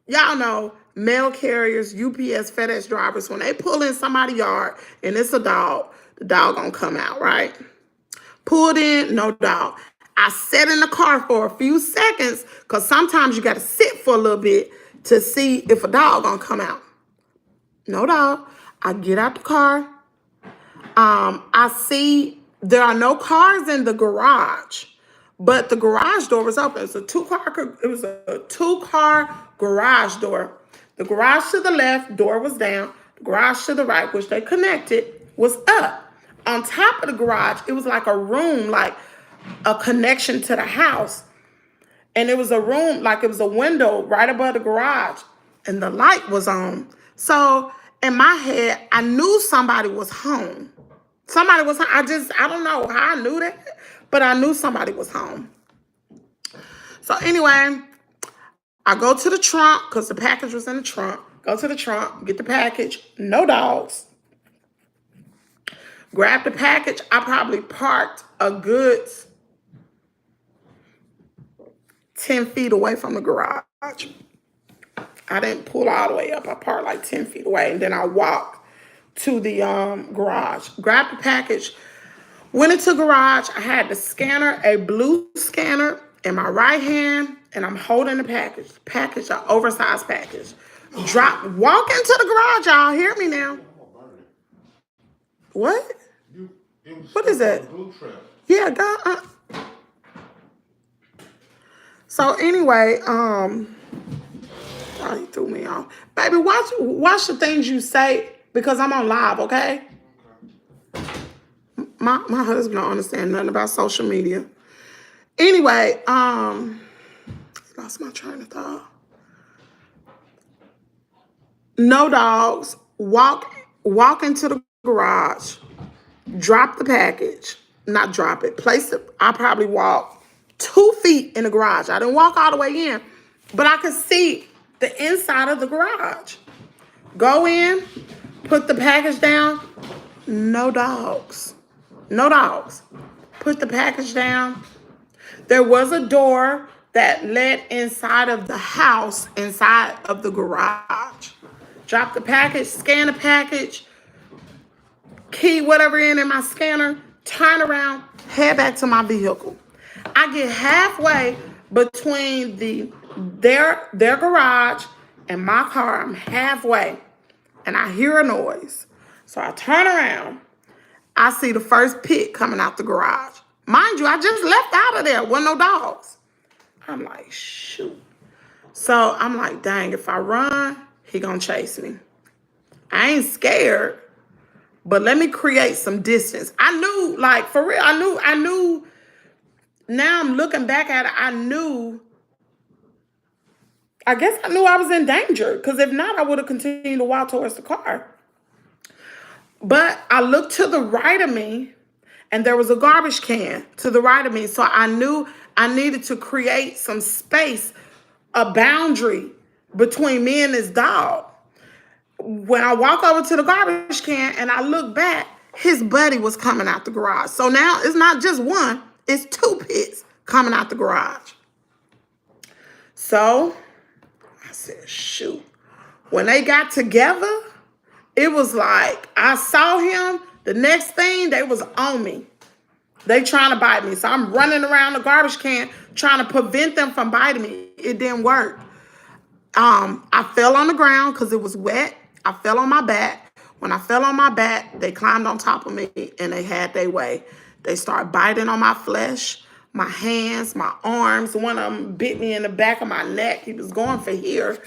S1: y'all know mail carriers, UPS, FedEx drivers, when they pull in somebody's yard and it's a dog, the dog gonna come out, right? Pulled in, no dog. I sat in the car for a few seconds because sometimes you got to sit for a little bit to see if a dog gonna come out. No dog. I get out the car. I see there are no cars in the garage, but the garage door was open. It was a two-car garage door. The garage to the left, door was down. The garage to the right, which they connected, was up. On top of the garage, it was like a room, like a connection to the house. And it was a room, like it was a window right above the garage. And the light was on. So in my head, I knew somebody was home. Somebody was home. I don't know how I knew that, but I knew somebody was home. So anyway, I go to the trunk because the package was in the trunk. Go to the trunk, get the package. No dogs. Grab the package. I probably parked a good 10 feet away from the garage. I didn't pull all the way up. I parked like 10 feet away. And then I walked to the garage. Grabbed the package. Went into the garage. I had the scanner, a blue scanner. in my right hand, and I'm holding the package, an oversized package. Walk into the garage, y'all. Hear me now. What? What is that? Yeah, God. So anyway, oh, he threw me off. Baby, watch the things you say because I'm on live, okay? My husband don't understand nothing about social media. Anyway, lost my train of thought. No dogs. Walk into the garage. Drop the package. Not drop it. Place it. I probably walked 2 feet in the garage. I didn't walk all the way in, but I could see the inside of the garage. Go in, put the package down. No dogs. No dogs. Put the package down. There was a door that led inside of the house, inside of the garage. Drop the package, scan the package, key whatever in my scanner, turn around, head back to my vehicle. I get halfway between their garage and my car. I'm halfway, and I hear a noise. So I turn around. I see the first pit coming out the garage. Mind you, I just left out of there. Wasn't no dogs. I'm like, shoot. So I'm like, dang, if I run, he gonna chase me. I ain't scared, but let me create some distance. I knew, like, for real, I knew. Now I'm looking back at it, I guess I knew I was in danger, because if not, I would have continued to walk towards the car. But I looked to the right of me, and there was a garbage can to the right of me. So I knew I needed to create some space, a boundary between me and this dog. When I walk over to the garbage can and I look back, his buddy was coming out the garage. So now it's not just one, it's 2 pits coming out the garage. So I said, shoot. When they got together, it was like I saw him. The next thing, they was on me. They trying to bite me. So I'm running around the garbage can trying to prevent them from biting me. It didn't work. I fell on the ground because it was wet. I fell on my back. When I fell on my back, they climbed on top of me and they had their way. They started biting on my flesh, my hands, my arms. One of them bit me in the back of my neck. He was going for here.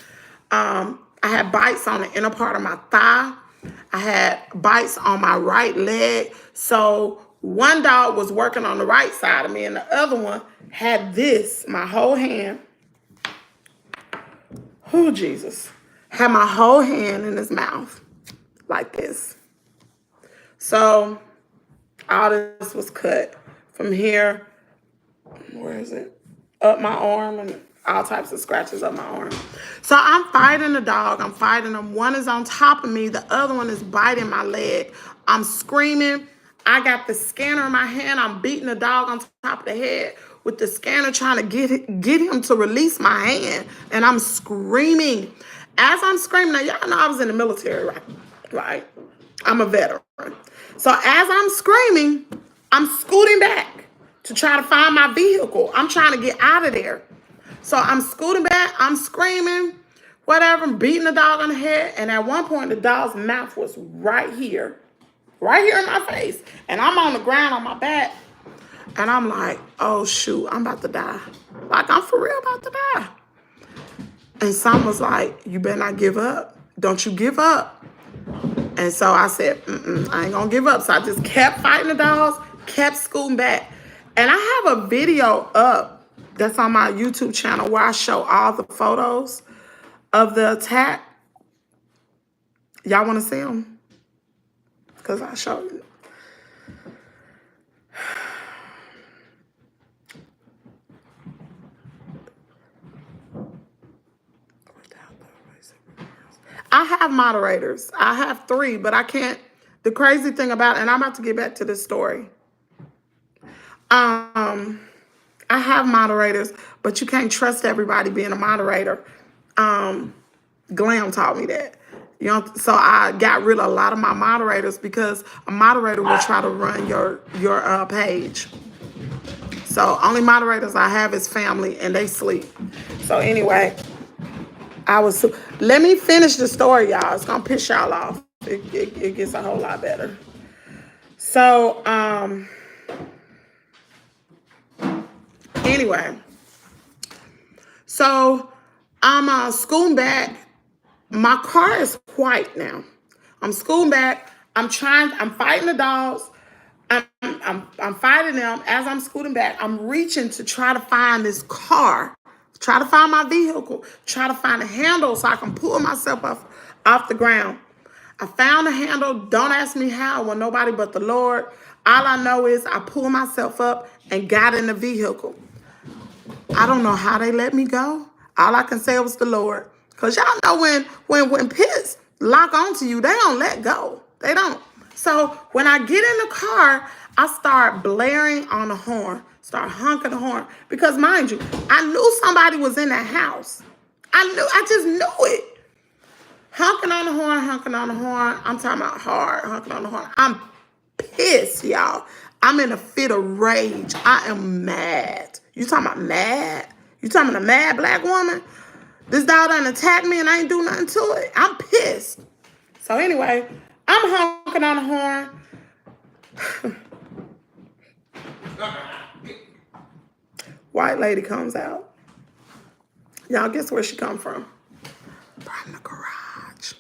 S1: I had bites on the inner part of my thigh. I had bites on my right leg. So one dog was working on the right side of me and the other one had this, my whole hand. Oh, Jesus. Had my whole hand in his mouth like this. So all this was cut from here. Where is it? Up my arm and all types of scratches up my arm. So I'm fighting the dog. I'm fighting them. One is on top of me. The other one is biting my leg. I'm screaming. I got the scanner in my hand. I'm beating the dog on top of the head with the scanner, trying to get him to release my hand. And I'm screaming. As I'm screaming, now y'all know I was in the military, right? I'm a veteran. So as I'm screaming, I'm scooting back to try to find my vehicle. I'm trying to get out of there. So I'm scooting back, I'm screaming, whatever, I'm beating the dog on the head. And at one point, the dog's mouth was right here in my face. And I'm on the ground on my back. And I'm like, oh, shoot, I'm about to die. Like, I'm for real about to die. And someone was like, you better not give up. Don't you give up. And so I said, I ain't gonna give up. So I just kept fighting the dogs, kept scooting back. And I have a video up that's on my YouTube channel where I show all the photos of the attack. Y'all want to see them? Because I show you. I have moderators. I have 3, but I can't. The crazy thing about it, and I'm about to get back to this story. I have moderators, but you can't trust everybody being a moderator. Glam taught me that. You know, so I got rid of a lot of my moderators because a moderator will try to run your page. So only moderators I have is family, and they sleep. So anyway, let me finish the story, y'all. It's gonna piss y'all off. It gets a whole lot better. So anyway, so I'm scooting back. My car is white now. I'm scooting back. I'm fighting the dogs. I'm fighting them as I'm scooting back. I'm reaching to try to find this car, try to find my vehicle, try to find a handle so I can pull myself off the ground. I found a handle. Don't ask me how. Well, nobody but the Lord. All I know is I pulled myself up and got in the vehicle. I don't know how they let me go. All I can say was the Lord. Because y'all know when pits lock onto you, they don't let go. They don't. So when I get in the car, I start blaring on the horn, start honking the horn. Because mind you, I knew somebody was in that house. I just knew it. Honking on the horn, honking on the horn. I'm talking about hard, honking on the horn. I'm pissed, y'all. I'm in a fit of rage. I am mad. You talking about mad? You talking about a mad black woman? This dog done attacked me and I ain't do nothing to it. I'm pissed. So anyway, I'm honking on the horn. White lady comes out. Y'all guess where she come from? From the garage.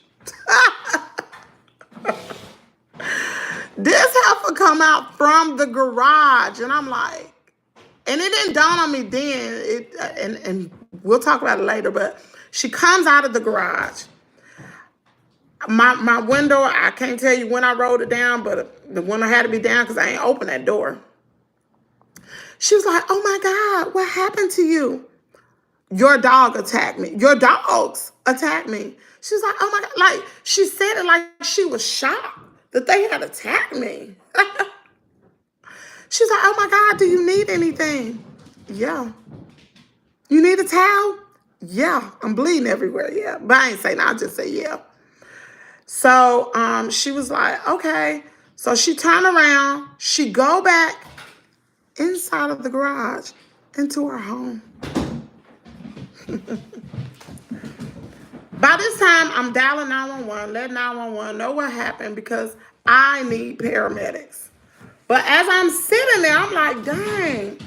S1: This heifer come out from the garage. And I'm like, and it didn't dawn on me then. And we'll talk about it later, but she comes out of the garage. My window, I can't tell you when I rolled it down, but the window had to be down because I ain't open that door. She was like, oh my God, what happened to you? Your dog attacked me. Your dogs attacked me. She was like, oh my God. Like, she said it like she was shocked that they had attacked me. She's like, oh my God, do you need anything? Yeah. You need a towel? Yeah. I'm bleeding everywhere. Yeah. But I ain't say no. I just say yeah. So she was like, okay. So she turned around. She go back inside of the garage into her home. By this time, I'm dialing 911, letting 911 know what happened because I need paramedics. But as I'm sitting there, I'm like, dang,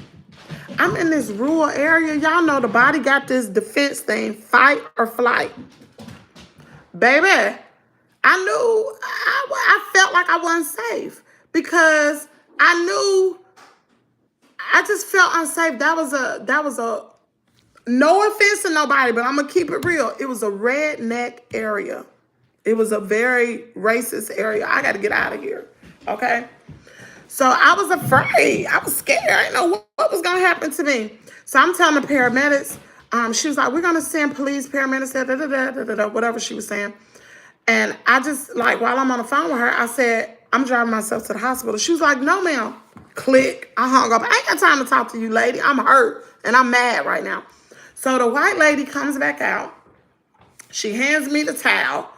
S1: I'm in this rural area. Y'all know the body got this defense thing, fight or flight. Baby, I knew, I felt like I wasn't safe because I knew, I just felt unsafe. That was a, no offense to nobody, but I'm going to keep it real. It was a redneck area. It was a very racist area. I got to get out of here, okay? So I was afraid. I was scared. I didn't know what was going to happen to me. So I'm telling the paramedics, she was like, we're going to send police, paramedics, whatever she was saying. And I just, like, while I'm on the phone with her, I said, I'm driving myself to the hospital. She was like, no, ma'am. Click. I hung up. I ain't got time to talk to you, lady. I'm hurt, and I'm mad right now. So the white lady comes back out. She hands me the towel.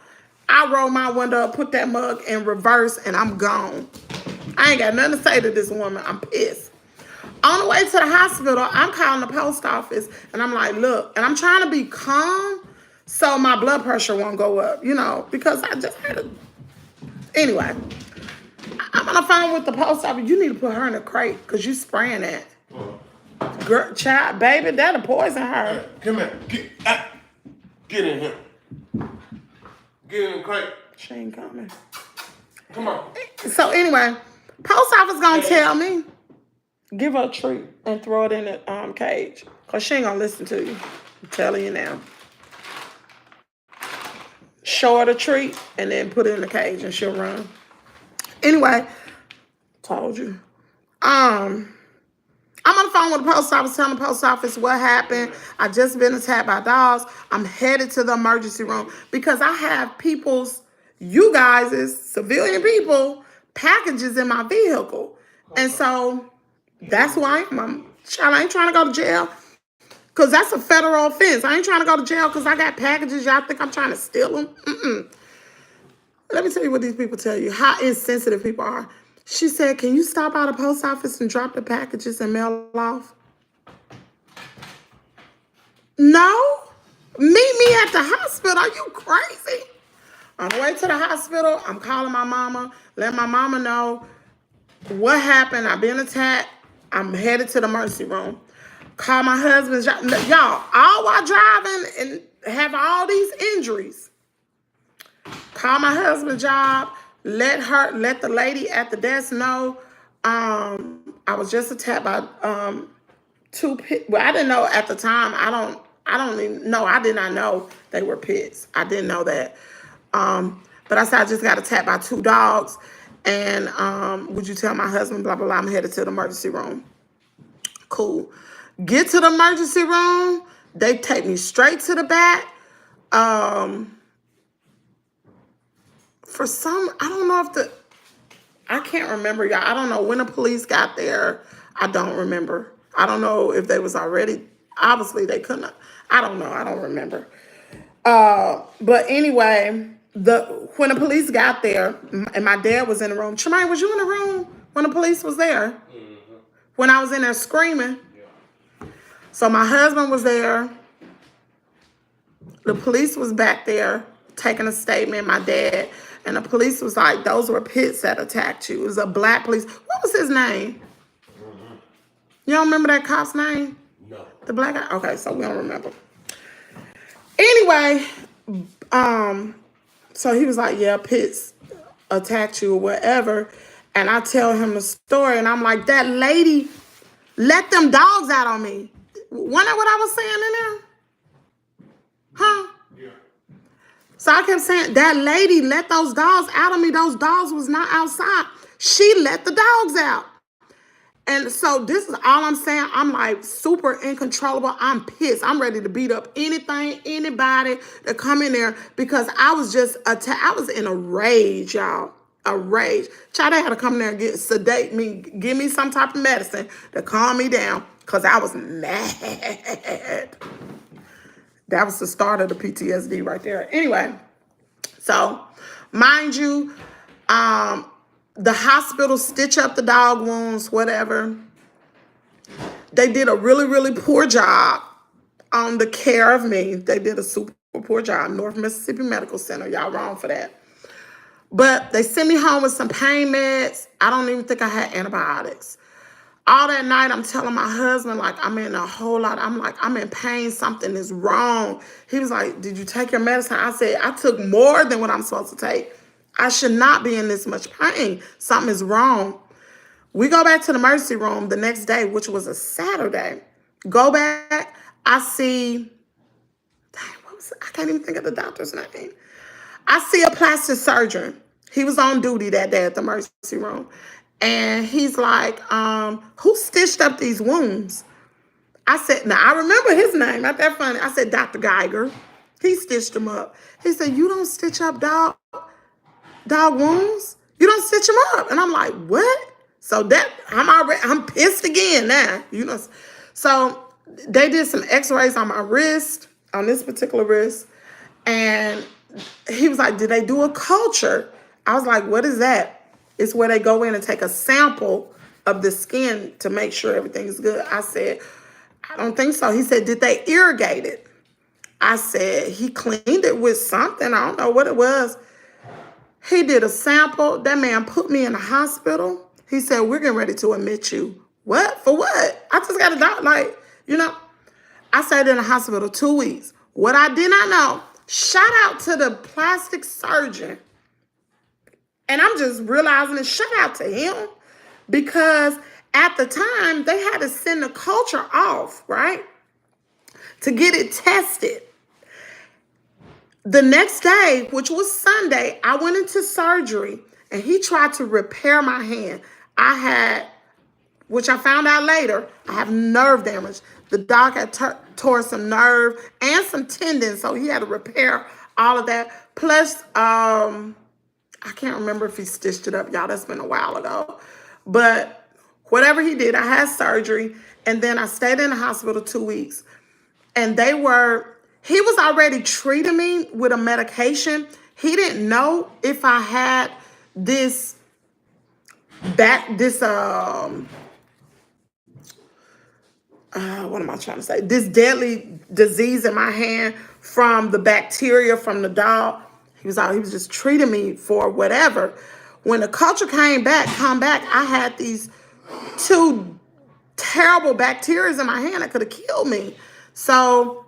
S1: I roll my window up, put that mug in reverse, and I'm gone. I ain't got nothing to say to this woman. I'm pissed. On the way to the hospital, I'm calling the post office, and I'm like, look, and I'm trying to be calm so my blood pressure won't go up, you know, because I just had to. Anyway, I'm on the phone with the post office. You need to put her in a crate because you spraying that. Girl, child, baby, that'll poison her.
S2: Come here. Get in here. Get in the crate.
S1: She ain't coming.
S2: Come on.
S1: So anyway, post office gonna tell me, give her a treat and throw it in the cage. Because she ain't gonna listen to you. I'm telling you now. Show her the treat and then put it in the cage and she'll run. Anyway, told you. I'm on the phone with the post office, telling the post office what happened. I just been attacked by dogs. I'm headed to the emergency room because I have you guys, civilian people, packages in my vehicle. And so that's who I am. I ain't trying to go to jail because that's a federal offense. I ain't trying to go to jail because I got packages. Y'all think I'm trying to steal them? Let me tell you what these people tell you, how insensitive people are. She said, can you stop by the post office and drop the packages and mail off? No. Meet me at the hospital. Are you crazy? On the way to the hospital, I'm calling my mama, letting my mama know what happened. I've been attacked. I'm headed to the emergency room. Call my husband's job. Y'all, all while driving and have all these injuries. Call my husband's job. Let the lady at the desk know. I was just attacked by two pit. Well, I didn't know at the time. I don't even know. I did not know they were pits. I didn't know that. But I said I just got attacked by two dogs. And would you tell my husband, blah, blah, blah, I'm headed to the emergency room. Cool. Get to the emergency room. They take me straight to the back. For some, I don't know if I can't remember, y'all. I don't know when the police got there. I don't remember. I don't know if they was already, obviously they couldn't. I don't know. I don't remember. But anyway, when the police got there, and my dad was in the room. Tremaine, was you in the room when the police was there? Mm-hmm. When I was in there screaming? Yeah. So my husband was there. The police was back there taking a statement, my dad. And the police was like, those were pits that attacked you. It was a black police. What was his name? Mm-hmm. You don't remember that cop's name? No. The black guy? Okay, so we don't remember. Anyway, so he was like, yeah, pits attacked you or whatever. And I tell him the story, and I'm like, that lady let them dogs out on me. Wasn't that what I was saying in there? Huh? Yeah. So I kept saying, that lady let those dogs out on me. Those dogs was not outside. She let the dogs out. And so this is all I'm saying. I'm like super uncontrollable. I'm pissed. I'm ready to beat up anything, anybody that come in there because I was just I was in a rage, y'all. A rage. Child, they had to come there and sedate me, give me some type of medicine to calm me down because I was mad. That was the start of the PTSD right there. Anyway, so mind you, the hospital stitch up the dog wounds, whatever. They did a really, really poor job on the care of me. They did a super poor job. North Mississippi Medical Center. Y'all wrong for that. But they sent me home with some pain meds. I don't even think I had antibiotics. All that night, I'm telling my husband, like, I'm in a whole lot. I'm like, I'm in pain. Something is wrong. He was like, did you take your medicine? I said, I took more than what I'm supposed to take. I should not be in this much pain. Something is wrong. We go back to the emergency room the next day, which was a Saturday. Go back. I see, I can't even think of the doctor's name. I see a plastic surgeon. He was on duty that day at the emergency room. And he's like, who stitched up these wounds? I said, now I remember his name. Not that funny. I said, Dr. Geiger. He stitched them up. He said, you don't stitch up dog wounds? You don't stitch them up. And I'm like, what? So that I'm pissed again now. You know. So they did some x-rays on my wrist, on this particular wrist. And he was like, did they do a culture? I was like, what is that? It's where they go in and take a sample of the skin to make sure everything's good. I said, I don't think so. He said, did they irrigate it? I said, he cleaned it with something. I don't know what it was. He did a sample. That man put me in the hospital. He said, we're getting ready to admit you. What? For what? I just got a doctor. Like, you know, I stayed in the hospital 2 weeks. What I did not know, shout out to the plastic surgeon. And I'm just realizing it, shout out to him. Because at the time, they had to send the culture off, right? To get it tested. The next day, which was Sunday, I went into surgery and he tried to repair my hand. I had, which I found out later, I have nerve damage. The doc had tore some nerve and some tendons, so he had to repair all of that. Plus, I can't remember if he stitched it up, y'all. That's been a while ago. But whatever he did, I had surgery, and then I stayed in the hospital 2 weeks. And he was already treating me with a medication. He didn't know if I had this what am I trying to say? This deadly disease in my hand from the bacteria from the dog. He was just treating me for whatever. When the culture come back, I had these two terrible bacteria in my hand that could have killed me. So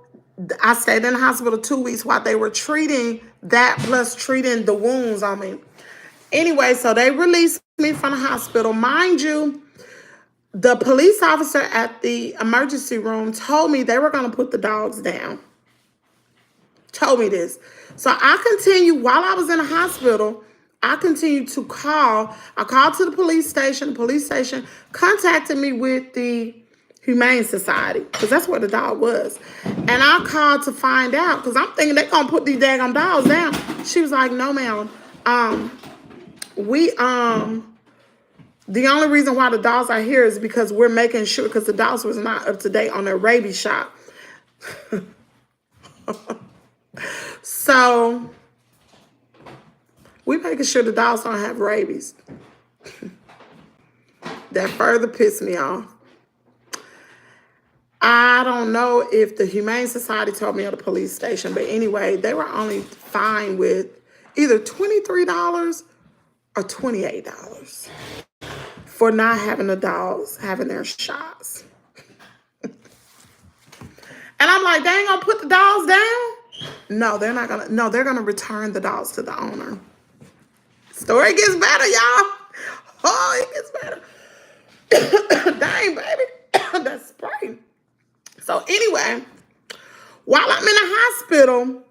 S1: I stayed in the hospital 2 weeks while they were treating that plus treating the wounds on me. Anyway, so they released me from the hospital. Mind you, the police officer at the emergency room told me they were going to put the dogs down. Told me this. So I continued, while I was in the hospital, I continued to call. I called to the police station. The police station contacted me with the Humane Society, because that's where the dog was. And I called to find out, because I'm thinking they're going to put these daggone dogs down. She was like, no, ma'am. The only reason why the dogs are here is because we're making sure, because the dogs was not up to date on their rabies shot. So we making sure the dogs don't have rabies. That further pissed me off. I don't know if the Humane Society told me or the police station, but anyway, they were only fined with either $23 or $28 for not having the dogs having their shots. And I'm like, they ain't gonna put the dogs down? No, they're not gonna. No, they're gonna return the dogs to the owner. Story gets better, y'all. Oh, it gets better. Dang, baby. That's spray. So anyway, while I'm in the hospital,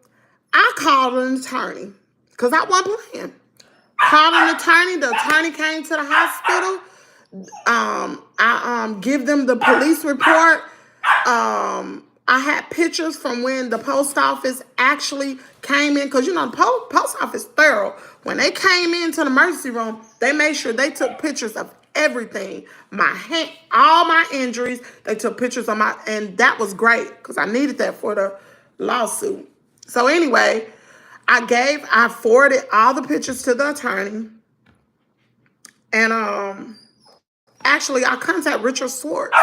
S1: I called an attorney because I wasn't playing. Called an attorney. The attorney came to the hospital. I give them the police report. I had pictures from when the post office actually came in, because, you know, the post office thorough. When they came into the emergency room, they made sure they took pictures of everything. My hand, all my injuries, they took pictures of my, and that was great because I needed that for the lawsuit. So anyway, I forwarded all the pictures to the attorney. And actually I contact Richard Swartz.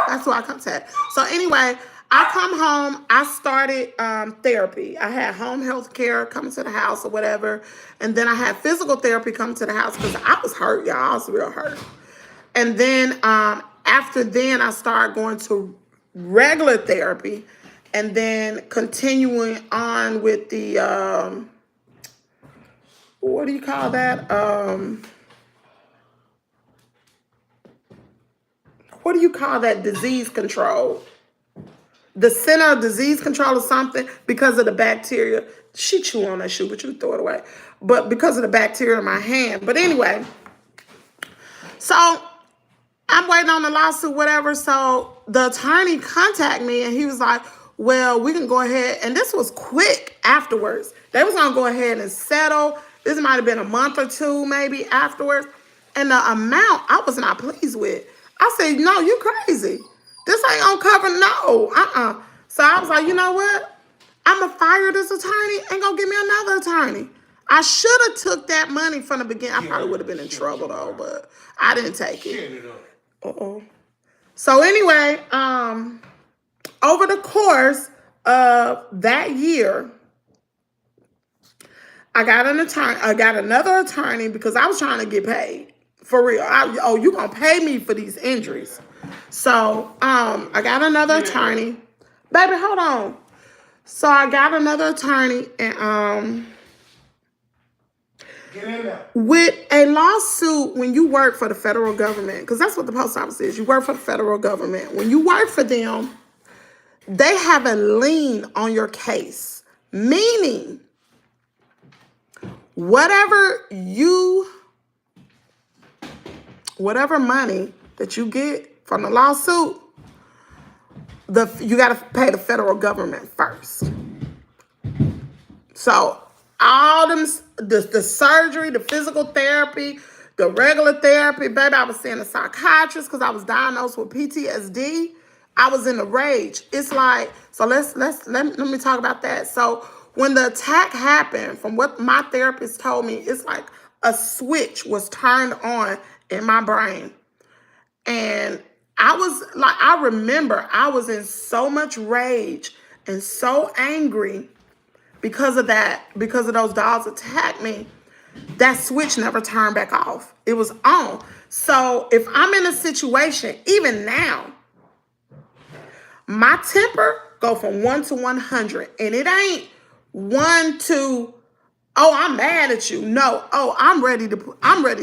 S1: That's who I contact. So anyway, I come home, I started therapy. I had home health care coming to the house or whatever. And then I had physical therapy coming to the house because I was hurt, y'all. I was real hurt. And then after then, I started going to regular therapy and then continuing on with the, what do you call that? What do you call that? Disease control. The Center of Disease Control or something, because of the bacteria. She chew on that shoe, but you throw it away. But because of the bacteria in my hand. But anyway, so I'm waiting on the lawsuit, whatever. So the attorney contacted me and he was like, well, we can go ahead. And this was quick afterwards. They was going to go ahead and settle. This might have been a month or two maybe afterwards. And the amount I was not pleased with. I said, no, you crazy. This ain't gonna cover, no, So I was like, you know what? I'm gonna fire this attorney and go get me another attorney. I should have took that money from the beginning. I probably would have been in trouble though, but I didn't take it. So anyway, over the course of that year, I got an attorney. I got another attorney because I was trying to get paid for real. You gonna pay me for these injuries? So, I got another attorney. Baby, hold on. So I got another attorney and with a lawsuit when you work for the federal government, because that's what the post office is. You work for the federal government. When you work for them, they have a lien on your case, meaning whatever money that you get from the lawsuit, you got to pay the federal government first. So all them, the surgery, the physical therapy, the regular therapy, baby, I was seeing a psychiatrist because I was diagnosed with PTSD. I was in a rage. It's like, so let me talk about that. So when the attack happened, from what my therapist told me, it's like a switch was turned on in my brain. And I remember I was in so much rage and so angry because of that, because of those dogs attacked me. That switch never turned back off. It was on. So if I'm in a situation, even now, my temper go from 1 to 100. And it ain't 1 to, oh, I'm mad at you. No, oh, I'm ready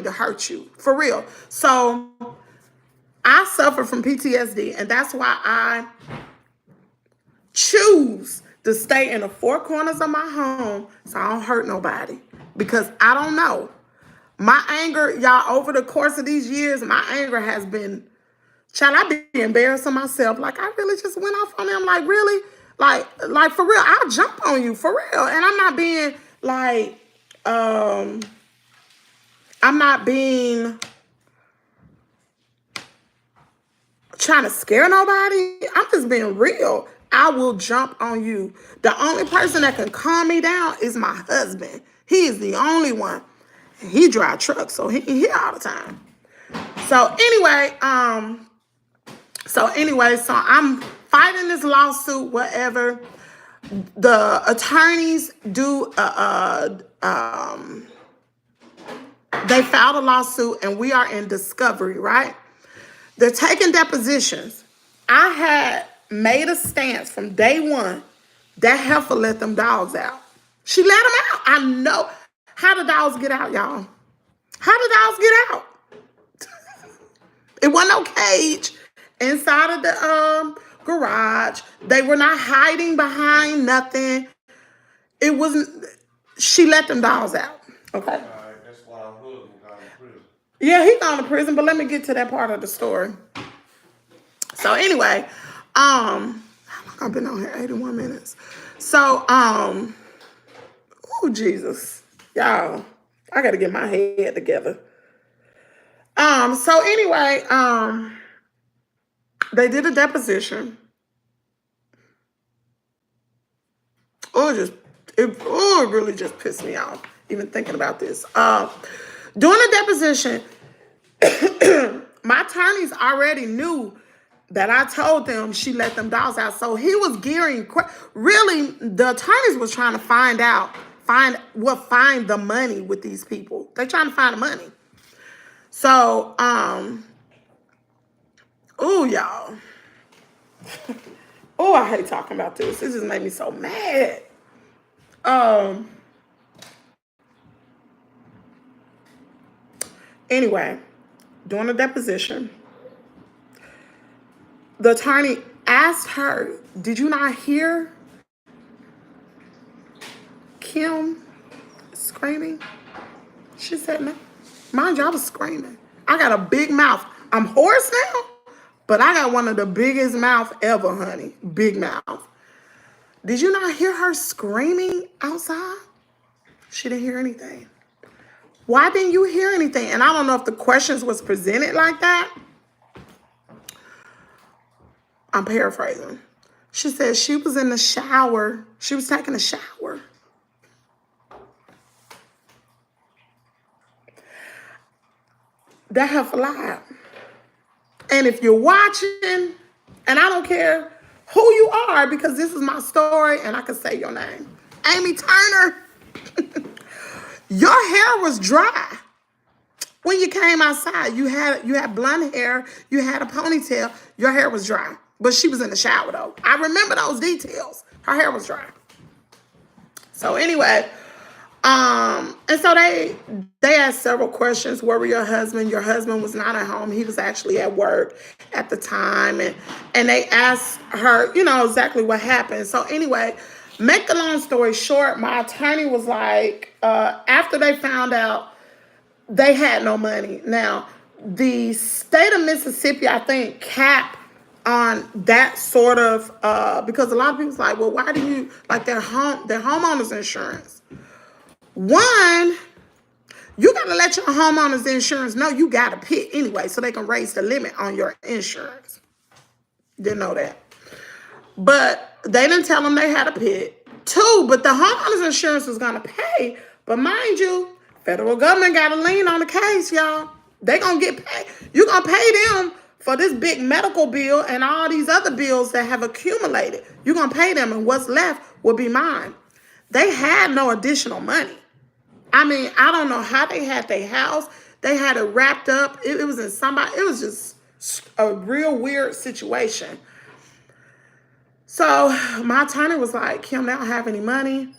S1: to hurt you. For real. So I suffer from PTSD, and that's why I choose to stay in the four corners of my home so I don't hurt nobody. Because I don't know. My anger, y'all, over the course of these years, my anger has been, child, I be embarrassing myself. Like, I really just went off on them. Like, really? Like for real, I'll jump on you, for real. And I'm not being, like, I'm not being, trying to scare nobody. I'm just being real. I will jump on you. The only person that can calm me down is my husband. He is the only one. He drives trucks, so he here all the time. So anyway, so I'm fighting this lawsuit, whatever. The attorneys do they filed a lawsuit, and we are in discovery, right? They're taking depositions. I had made a stance from day one. That heifer let them dogs out. She let them out. I know. How the dogs get out, y'all? How the dogs get out? It wasn't no cage inside of the garage. They were not hiding behind nothing. It wasn't. She let them dogs out. Okay.
S2: All right, that's why I'm hood and gone to prison.
S1: Yeah, he gone to prison, but let me get to that part of the story. So anyway, how long I've been on here? 81 minutes. So, oh Jesus, y'all, I gotta get my head together. So anyway, they did a deposition. It really just pissed me off even thinking about this. During the deposition, my attorneys already knew that I told them she let them dogs out. So he was gearing, really, the attorneys was trying to find the money with these people. They're trying to find the money. So, y'all. I hate talking about this. This just made me so mad. Anyway, during the deposition, the attorney asked her, did you not hear Kim screaming? She said, no. Mind you, I was screaming. I got a big mouth. I'm hoarse now, but I got one of the biggest mouth ever, honey. Big mouth. Did you not hear her screaming outside? She didn't hear anything. Why didn't you hear anything? And I don't know if the questions was presented like that. I'm paraphrasing. She said she was in the shower. She was taking a shower. That heifer lied. And if you're watching, and I don't care who you are, because this is my story and I can say your name. Amy Turner, your hair was dry. When you came outside, you had blonde hair, you had a ponytail, your hair was dry. But she was in the shower though. I remember those details. Her hair was dry. So anyway, and so they asked several questions. Where were your husband? Your husband was not at home. He was actually at work at the time. And they asked her, exactly what happened. So anyway, make the long story short, my attorney was like, after they found out they had no money. Now, the state of Mississippi, I think, capped on that sort of, because a lot of people's like, well, why do you, like their homeowner's insurance? One, you got to let your homeowner's insurance know you got a pit anyway, so they can raise the limit on your insurance. Didn't know that. But they didn't tell them they had a pit. Two, but the homeowner's insurance was going to pay. But mind you, federal government got a lien on the case, y'all. They gonna get paid. You gonna pay them for this big medical bill and all these other bills that have accumulated. You gonna pay them, and what's left will be mine. They had no additional money. I mean, I don't know how they had their house. They had it wrapped up. It was in somebody. It was just a real weird situation. So my attorney was like, Kim, they don't have any money.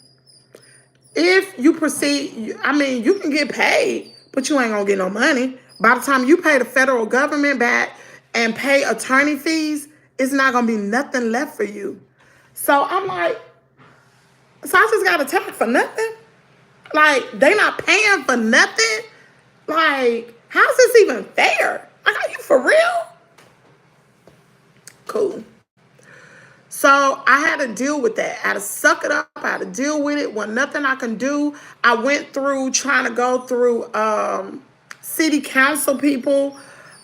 S1: If you proceed, I mean, you can get paid, but you ain't gonna get no money. By the time you pay the federal government back and pay attorney fees, it's not gonna be nothing left for you. So I'm like, so I just got attacked for nothing? Like, they not paying for nothing? Like, how's this even fair? Like, are you for real? Cool. So I had to deal with that. I had to suck it up. I had to deal with it. Wasn't nothing I can do. I went through trying to go through city council people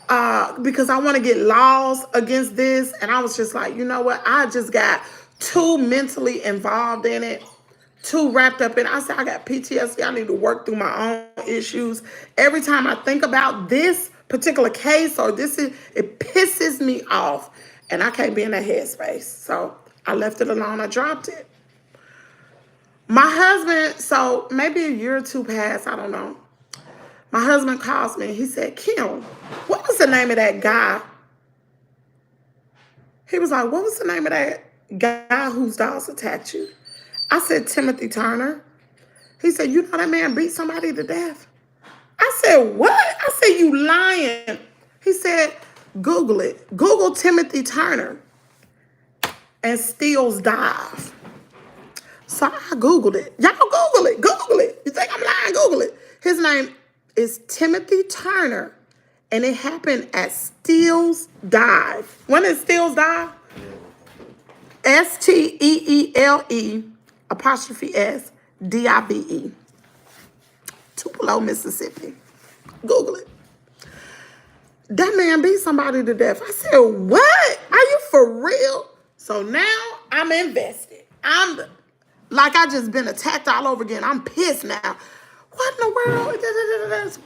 S1: because I want to get laws against this. And I was just like, you know what? I just got too mentally involved in it, too wrapped up in it. I said, I got PTSD. I need to work through my own issues. Every time I think about this particular case or this, it pisses me off. And I can't be in that headspace. So I left it alone. I dropped it. My husband, so maybe a year or two passed. I don't know. My husband calls me. He said, Kim, what was the name of that guy? He was like, what was the name of that guy whose dogs attacked you? I said, Timothy Turner. He said, you know that man beat somebody to death? I said, what? I said, you lying. He said, Google it. Google Timothy Turner and Steele's Dive. So I Googled it. Y'all Google it. Google it. You think I'm lying? Google it. His name is Timothy Turner, and it happened at Steele's Dive. When is Steele's Dive? STEELE_SDIVE. Tupelo, Mississippi. Google it. That man beat somebody to death. I said, what? Are you for real? So now I'm invested. I'm like, I just been attacked all over again. I'm pissed now. What in the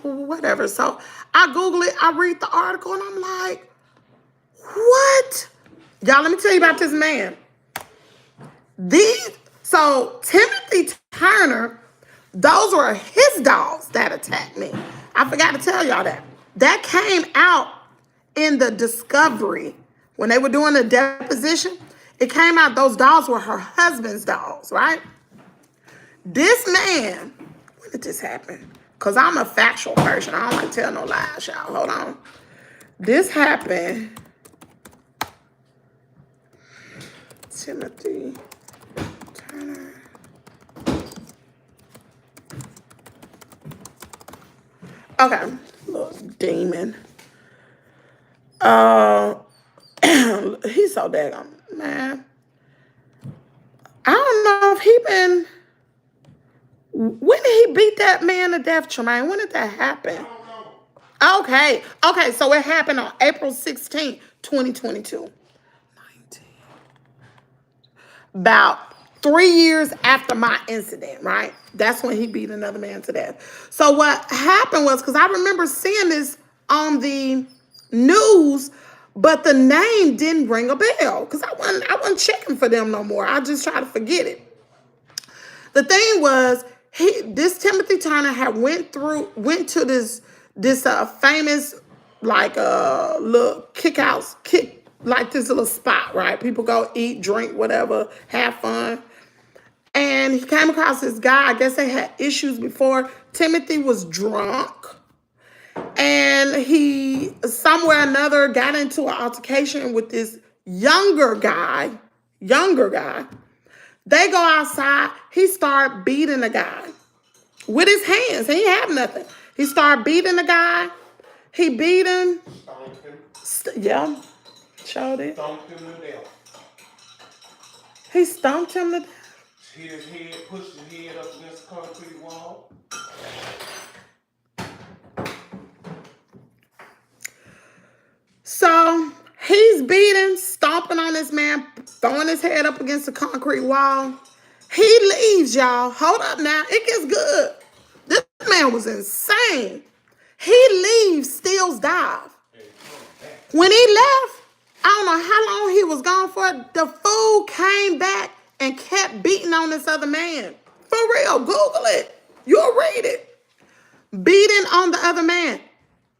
S1: world? Whatever. So I Google it. I read the article and I'm like, what? Y'all, let me tell you about this man. So Timothy Turner, those were his dogs that attacked me. I forgot to tell y'all that. That came out in the discovery. When they were doing the deposition, it came out those dogs were her husband's dogs, right? This man, when did this happen? Because I'm a factual person. I don't like to tell no lies, y'all. Hold on. This happened. Timothy Turner. Okay. Little demon. He's so daggone, man. I don't know if he been. When did he beat that man to death, Tremaine? When did that happen? Okay. So it happened on April 16th, 2022. 19. About 3 years after my incident, right? That's when he beat another man to death. So what happened was, because I remember seeing this on the news, but the name didn't ring a bell because I wasn't checking for them no more. I just tried to forget it. The thing was, this Timothy Turner had went to this famous little this little spot, right? People go eat, drink, whatever, have fun. And he came across this guy. I guess they had issues before. Timothy was drunk. And he, somewhere or another, got into an altercation with this younger guy. They go outside. He started beating the guy with his hands. He didn't have nothing. He started beating the guy. He beat him. Stomped him. Yeah. Showed it.
S2: Stomped him to death.
S1: He stomped him to death.
S2: His head, pushed his head up against the concrete wall.
S1: So he's beating, stomping on this man, throwing his head up against the concrete wall. He leaves, y'all. Hold up now. It gets good. This man was insane. He leaves, steals, dive. When he left, I don't know how long he was gone for. The fool came back and kept beating on this other man. For real, Google it. You'll read it. Beating on the other man.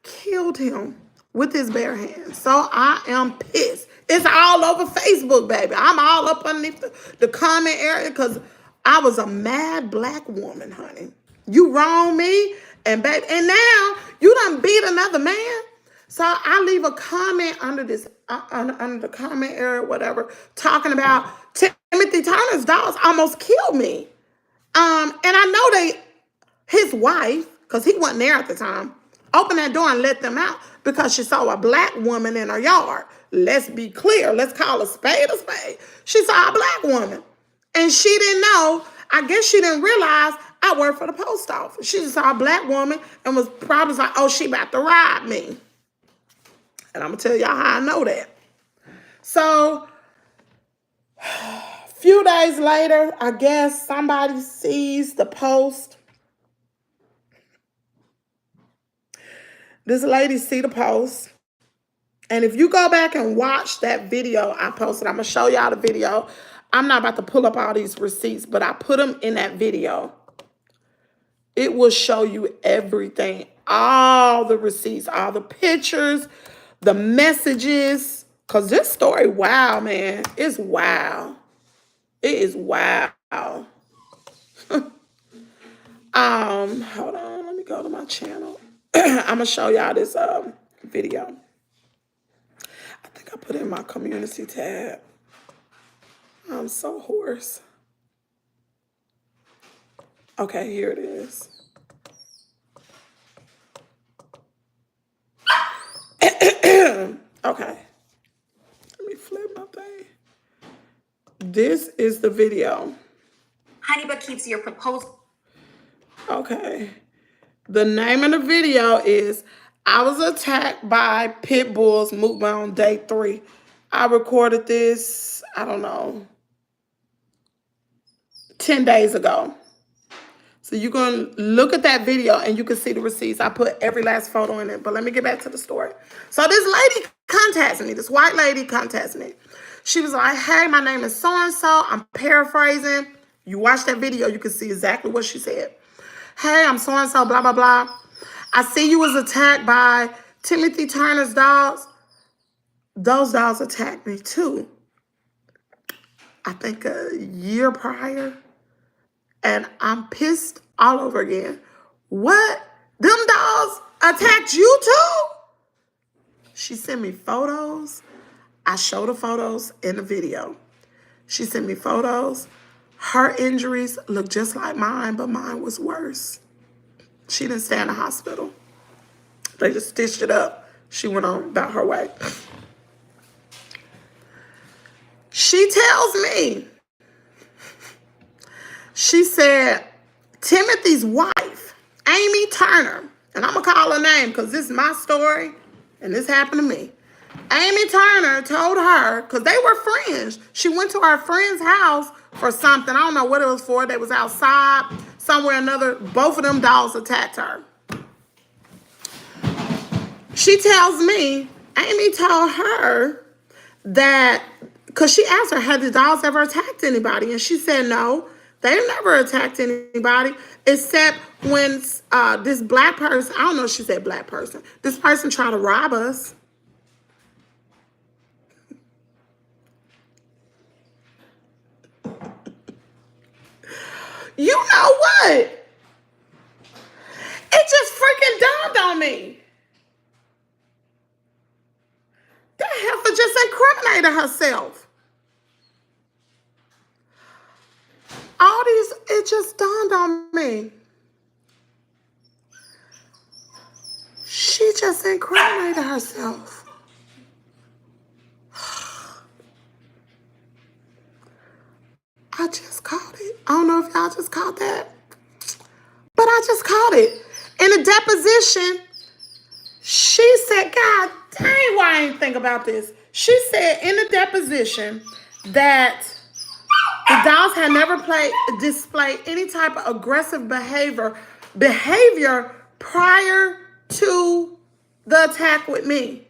S1: Killed him with his bare hands. So I am pissed. It's all over Facebook, baby. I'm all up underneath the comment area because I was a mad black woman, honey. You wrong me, and baby, and now you done beat another man. So I leave a comment under this, under the comment area, whatever, talking about Timothy Turner's dogs almost killed me. And I know his wife, because he wasn't there at the time, opened that door and let them out because she saw a black woman in her yard. Let's be clear. Let's call a spade a spade. She saw a black woman. And she didn't know. I guess she didn't realize I worked for the post office. She just saw a black woman and was probably like, oh, she about to rob me. And I'm going to tell y'all how I know that. So, a few days later, I guess somebody sees the post. This lady see the post. And if you go back and watch that video I posted, I'm going to show y'all the video. I'm not about to pull up all these receipts, but I put them in that video. It will show you everything. All the receipts, all the pictures, the messages. Because this story, wow, man. It's wow. It is wow. Hold on. Let me go to my channel. I'm going to show y'all this video. I think I put it in my community tab. I'm so hoarse. Okay, here it is. Okay. Let me flip my thing. This is the video.
S3: Honey, but keeps your proposal.
S1: Okay. The name of the video is I was attacked by Pitbulls mukbang day 3. I recorded this, I don't know, 10 days ago. So you're going to look at that video and you can see the receipts. I put every last photo in it. But let me get back to the story. So this lady contacts me. This white lady contacts me. She was like, hey, my name is so-and-so. I'm paraphrasing. You watch that video, you can see exactly what she said. Hey, I'm so-and-so, blah, blah, blah. I see you was attacked by Timothy Turner's dogs. Those dogs attacked me too. I think a year prior. And I'm pissed all over again. What? Them dogs attacked you too? She sent me photos. I showed the photos in the video. She sent me photos. Her injuries look just like mine, but mine was worse. She didn't stay in the hospital. They just stitched it up. She went on about her way. She tells me, she said, Timothy's wife, Amy Turner, and I'm going to call her name because this is my story and this happened to me. Amy Turner told her, because they were friends, she went to her friend's house for something. I don't know what it was for. They was outside, somewhere or another. Both of them dogs attacked her. She tells me, Amy told her that, because she asked her, had the dogs ever attacked anybody? And she said no. They've never attacked anybody except when this black person, I don't know if she said black person, this person tried to rob us. You know what? It just freaking dawned on me. That heifer just incriminated herself. All these, it just dawned on me. She just incriminated herself. I just caught it. I don't know if y'all just caught that, but I just caught it. In a deposition, she said, God dang, why I didn't think about this. She said in the deposition that the dogs had never displayed any type of aggressive behavior prior to the attack with me.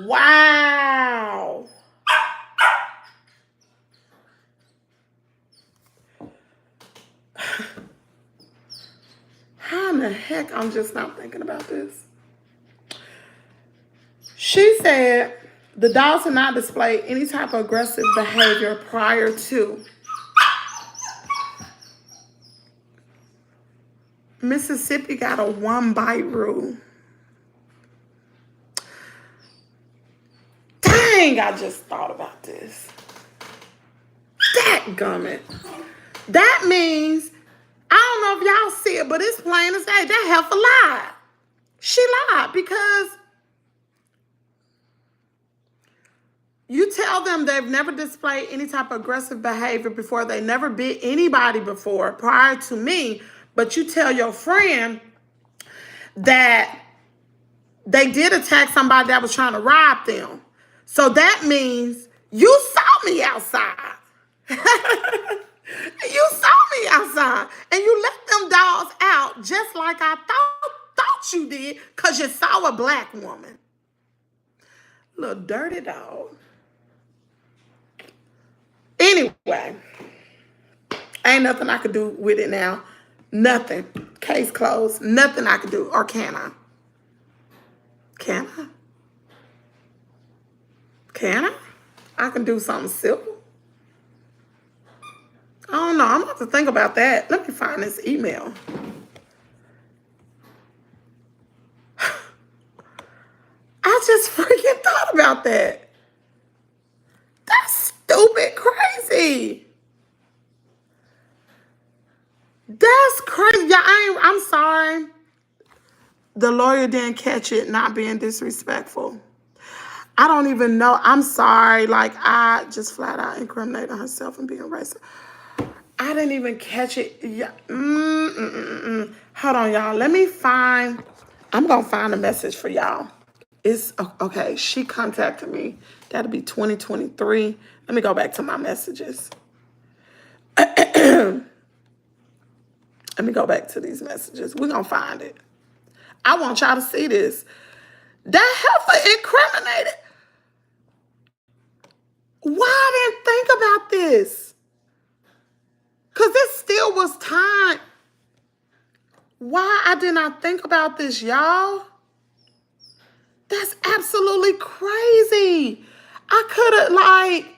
S1: Wow. How in the heck I'm just not thinking about this? She said the dogs did not display any type of aggressive behavior prior to. Mississippi got a 1-bite rule. Dang, I just thought about this. Dadgummit. That means, I don't know if y'all see it, but it's plain as day. That heifer lied. She lied because you tell them they've never displayed any type of aggressive behavior before. They never bit anybody before prior to me. But you tell your friend that they did attack somebody that was trying to rob them. So that means you saw me outside. You saw me outside. And you let them dogs out just like I thought you did because you saw a black woman. Little dirty dog. Anyway, ain't nothing I could do with it now. Nothing. Case closed. Nothing I could do. Or can I? Can I? Can I? I can do something simple. I don't know. I'm going to have to think about that. Let me find this email. I just freaking thought about that. That's stupid crazy. That's crazy. Yeah, I'm sorry. The lawyer didn't catch it, not being disrespectful. I don't even know. I'm sorry. Like, I just flat out incriminated herself and being racist. I didn't even catch it. Yeah. Hold on, y'all. Let me find. I'm going to find a message for y'all. It's okay. She contacted me. That'll be 2023. Let me go back to my messages. Let me go back to these messages. We're going to find it. I want y'all to see this. That heifer incriminated. Why I didn't think about this? Because this still was time. Why I did not think about this, y'all? That's absolutely crazy. I could have, like,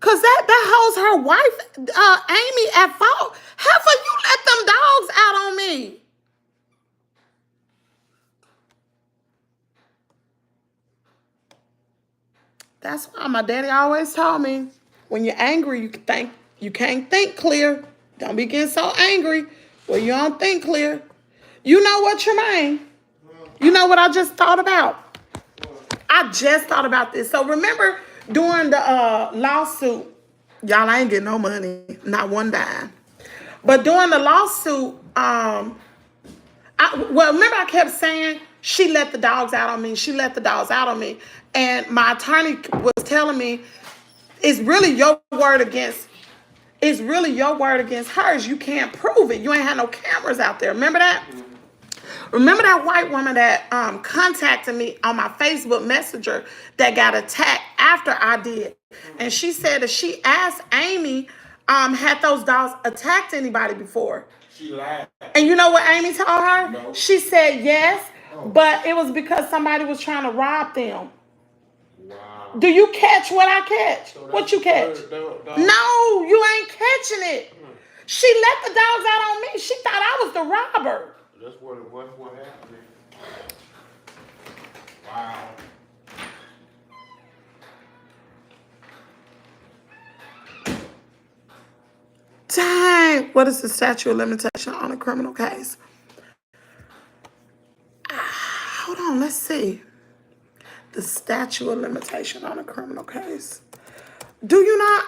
S1: because that holds her wife, Amy, at fault. Heifer, you let them dogs out on me. That's why my daddy always told me, when you're angry, you can't think clear. Don't be getting so angry where you don't think clear. You know what, Tremaine? You know what I just thought about? I just thought about this. So remember during the lawsuit, y'all ain't getting no money, not one dime. But during the lawsuit, remember I kept saying, she let the dogs out on me. She let the dogs out on me. And my attorney was telling me, it's really your word against hers. You can't prove it. You ain't had no cameras out there. Remember that? Remember that white woman that contacted me on my Facebook Messenger that got attacked after I did? And she said that she asked Amy, had those dogs attacked anybody before?
S2: She lied.
S1: And you know what Amy told her?
S2: No.
S1: She said yes, but it was because somebody was trying to rob them.
S2: Wow.
S1: Do you catch what I catch?
S2: So
S1: What you catch? No, you ain't catching it. She let the dogs out on me. She thought I was the robber.
S2: That's what happened. Wow.
S1: Dang. What is the statute of limitation on a criminal case? Hold on, let's see. The statute of limitation on a criminal case. Do you not?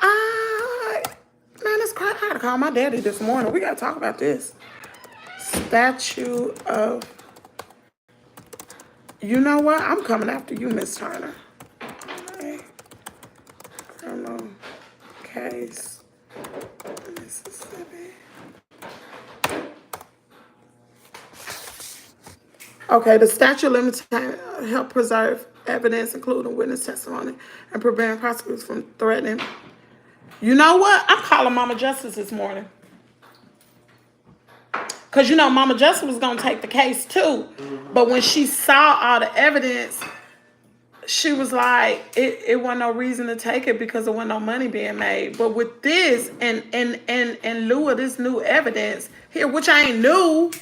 S1: Man, it's crazy. I gotta call my daddy this morning. We gotta talk about this. Statute of. You know what? I'm coming after you, Miss Turner. Okay. case, Mississippi. Okay, the statute of limitations help preserve evidence, including witness testimony, and prevent prosecutors from threatening. You know what? I'm calling Mama Justice this morning. Because, you know, Mama Justice was going to take the case too. But when she saw all the evidence, she was like, it wasn't no reason to take it because there wasn't no money being made. But with this, and in lieu of this new evidence here, which I ain't new,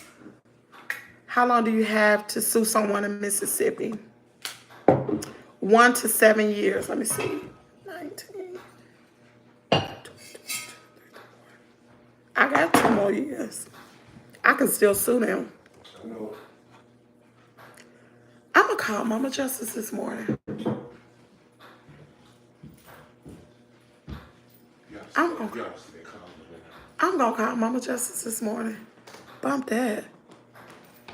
S1: how long do you have to sue someone in Mississippi? 1 to 7 years. Let me see. 19. I got 2 more years. I can still sue them.
S2: No.
S1: I'm going to call Mama Justice this morning. I'm going to call Mama Justice this morning. Bump that.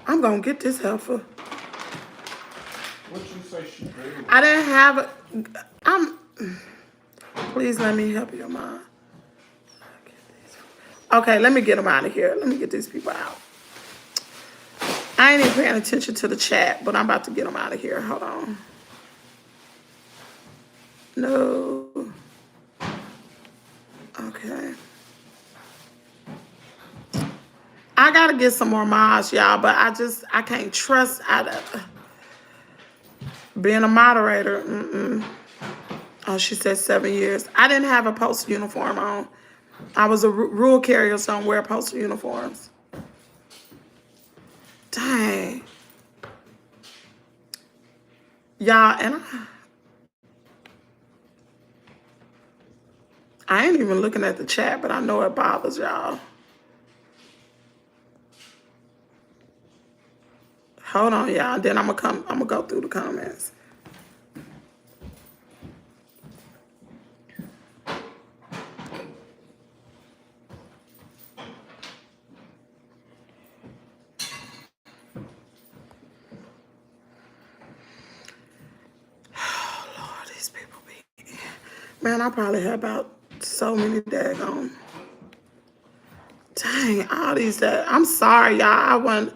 S1: I'm going to get this heifer.
S2: What you say she paid?
S1: I didn't have a... Please let me help your mom. Okay, let me get them out of here. Let me get these people out. I ain't even paying attention to the chat, but I'm about to get them out of here. Hold on. No. Okay. I got to get some more mods, y'all, but I can't trust being a moderator. Oh, she said 7 years. I didn't have a postal uniform on. I was a rural carrier, so I don't wear postal uniforms. Dang. Y'all, and I ain't even looking at the chat, but I know it bothers y'all. Hold on, y'all. Then I'm gonna go through the comments. Man, I probably have about so many daggone. Dang, all these that. I'm sorry, y'all.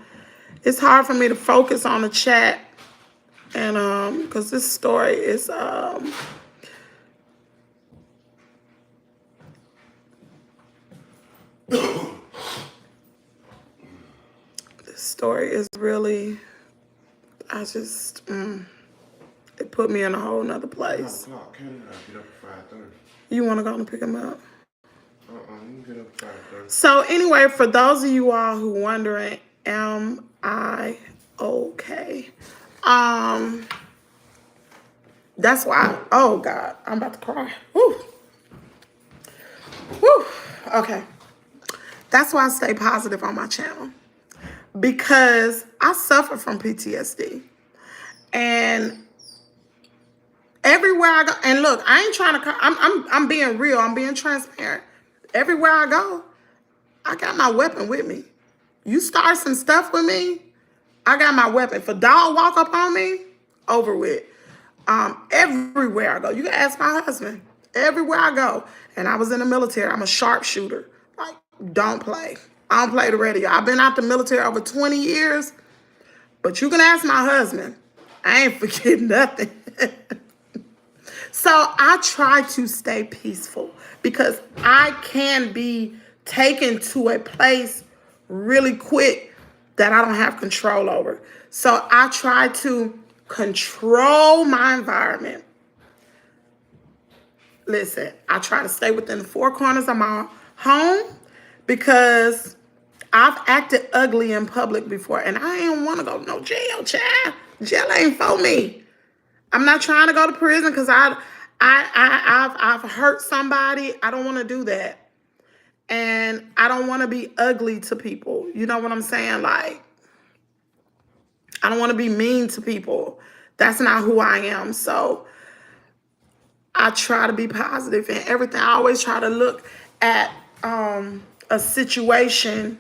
S1: It's hard for me to focus on the chat. And because this story is this story is really, it put me in a whole nother place. You want to go and pick him up?
S2: You can get up at 5:30.
S1: So anyway, for those of you all who wondering, am I okay? That's why, oh God, I'm about to cry. Woo. Woo. Okay. That's why I stay positive on my channel. Because I suffer from PTSD. And everywhere I go, and look, I ain't trying to, I'm being real, I'm being transparent. Everywhere I go, I got my weapon with me. You start some stuff with me, I got my weapon. If a dog walk up on me, over with. Everywhere I go, you can ask my husband. Everywhere I go, and I was in the military, I'm a sharpshooter. Like, don't play. I don't play the radio. I've been out the military over 20 years, but you can ask my husband. I ain't forgetting nothing. So I try to stay peaceful because I can be taken to a place really quick that I don't have control over. So I try to control my environment. Listen, I try to stay within the 4 corners of my home because I've acted ugly in public before and I ain't want to go to no jail, child. Jail ain't for me. I'm not trying to go to prison because I've hurt somebody. I don't want to do that. And I don't want to be ugly to people. You know what I'm saying? Like, I don't want to be mean to people. That's not who I am. So I try to be positive in everything. I always try to look at a situation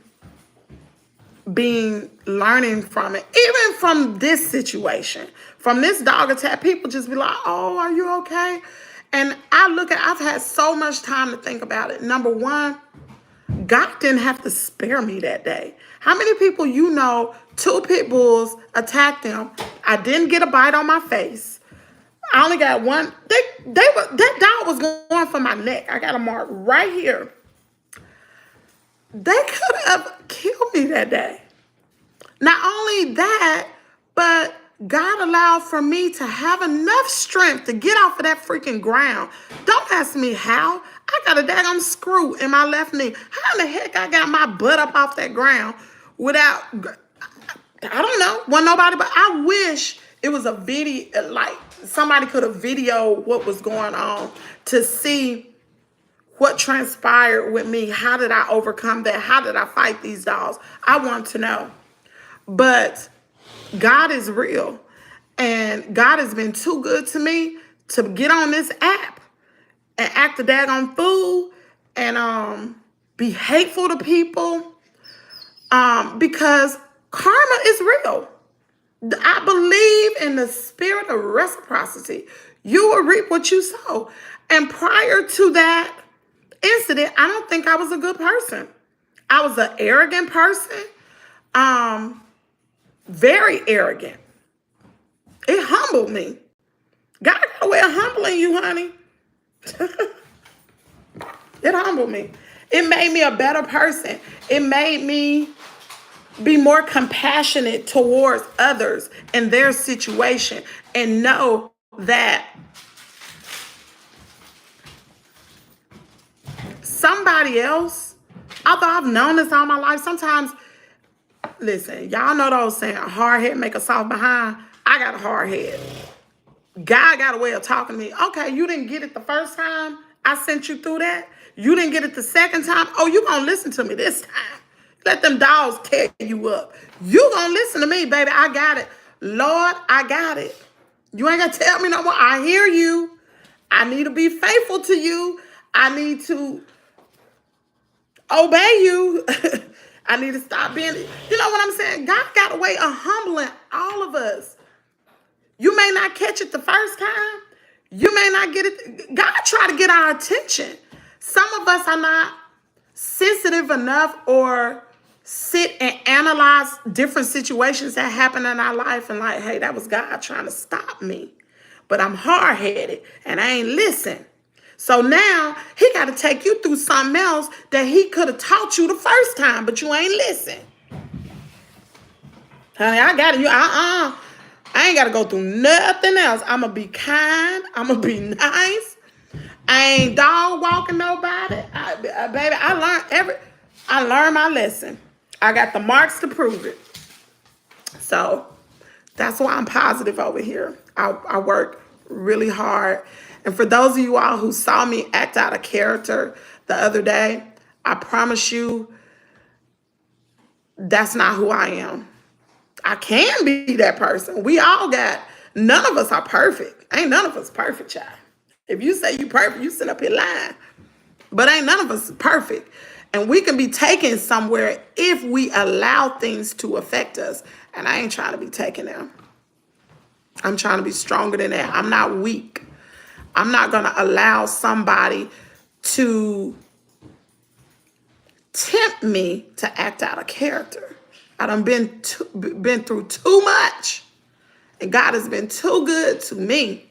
S1: learning from it. Even from this situation, from this dog attack, people just be like, oh, are you okay? And I've had so much time to think about it. Number one, God didn't have to spare me that day. How many people you know, 2 pit bulls attacked them? I didn't get a bite on my face. I only got one. That dog was going for my neck. I got a mark right here. They could have killed me that day. Not only that, but God allowed for me to have enough strength to get off of that freaking ground. Don't ask me how. I got a daggone screw in my left knee. How in the heck I got my butt up off that ground without, I don't know, wasn't nobody, but I wish it was a video, like somebody could have videoed what was going on to see what transpired with me. How did I overcome that? How did I fight these dogs? I want to know. But God is real. And God has been too good to me to get on this app and act a daggone fool and be hateful to people because karma is real. I believe in the spirit of reciprocity. You will reap what you sow. And prior to that incident, I don't think I was a good person. I was an arrogant person, very arrogant. It humbled me. God got a way of humbling you, honey. It humbled me. It made me a better person. It made me be more compassionate towards others in their situation and know that somebody else, although I've known this all my life, sometimes, listen, y'all know those saying, a hard head make a soft behind. I got a hard head. God got a way of talking to me. Okay, you didn't get it the first time I sent you through that. You didn't get it the second time. Oh, you gonna listen to me this time. Let them dogs tear you up. You gonna listen to me, baby. I got it. Lord, I got it. You ain't gonna tell me no more. I hear you. I need to be faithful to you. I need to obey you. I need to stop being, you know what I'm saying? God got a way of humbling all of us. You may not catch it the first time. You may not get it. God try to get our attention. Some of us are not sensitive enough or sit and analyze different situations that happen in our life and like, hey, that was God trying to stop me. But I'm hard-headed and I ain't listen. So now he got to take you through something else that he could have taught you the first time, but you ain't listen. Honey, I got it. I ain't got to go through nothing else. I'm going to be kind. I'm going to be nice. I ain't dog walking nobody. Baby, I learned my lesson. I got the marks to prove it. So that's why I'm positive over here. I work really hard. And for those of you all who saw me act out of character the other day, I promise you that's not who I am. I can be that person. None of us are perfect. Ain't none of us perfect, child. If you say you perfect, you sit up here lying. But ain't none of us perfect. And we can be taken somewhere if we allow things to affect us. And I ain't trying to be taken there. I'm trying to be stronger than that. I'm not weak. I'm not going to allow somebody to tempt me to act out of character. I done been through too much. And God has been too good to me.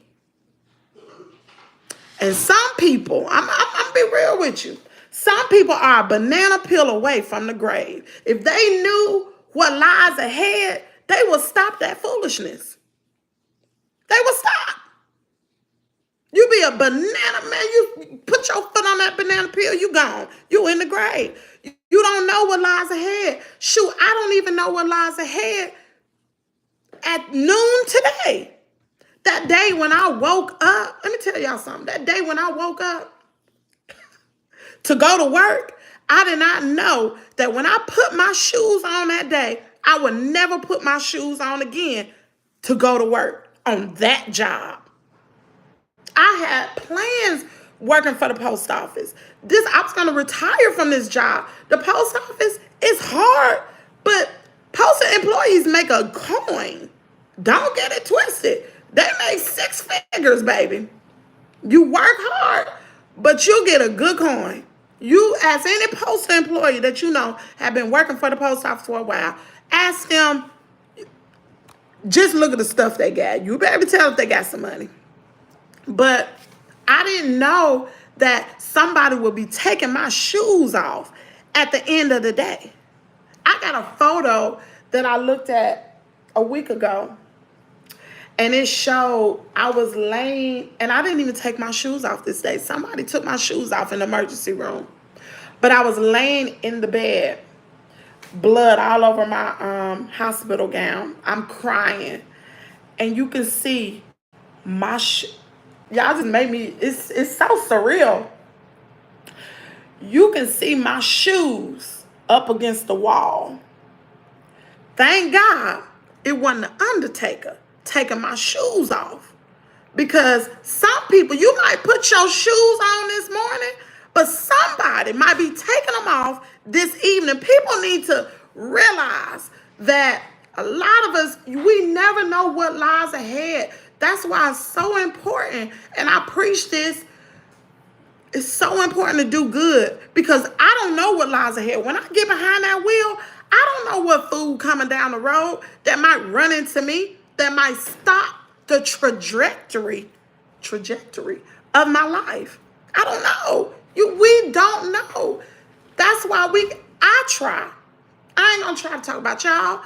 S1: And some people, I'm going to be real with you. Some people are a banana peel away from the grave. If they knew what lies ahead, they will stop that foolishness. They will stop. You be a banana, man. You put your foot on that banana peel, you gone. You in the grave. You don't know what lies ahead. Shoot, I don't even know what lies ahead at noon today. That day when I woke up, let me tell y'all something. That day when I woke up to go to work, I did not know that when I put my shoes on that day, I would never put my shoes on again to go to work on that job. I had plans working for the post office. I was going to retire from this job. The post office is hard, but postal employees make a coin. Don't get it twisted. They make 6 figures, baby. You work hard, but you'll get a good coin. You ask any postal employee that you know have been working for the post office for a while, ask them, just look at the stuff they got. You better tell if they got some money. But I didn't know that somebody would be taking my shoes off at the end of the day. I got a photo that I looked at a week ago, and it showed I was laying, and I didn't even take my shoes off this day. Somebody took my shoes off in the emergency room. But I was laying in the bed, blood all over my hospital gown. I'm crying. And you can see my y'all just made me, it's so surreal. You can see my shoes up against the wall. Thank God it wasn't the undertaker taking my shoes off. Because some people, you might put your shoes on this morning, but somebody might be taking them off this evening. People need to realize that a lot of us, we never know what lies ahead. That's why it's so important. And I preach this. It's so important to do good because I don't know what lies ahead. When I get behind that wheel, I don't know what food coming down the road that might run into me, that might stop the trajectory of my life. I don't know. We don't know. That's why I try. I ain't gonna try to talk about y'all.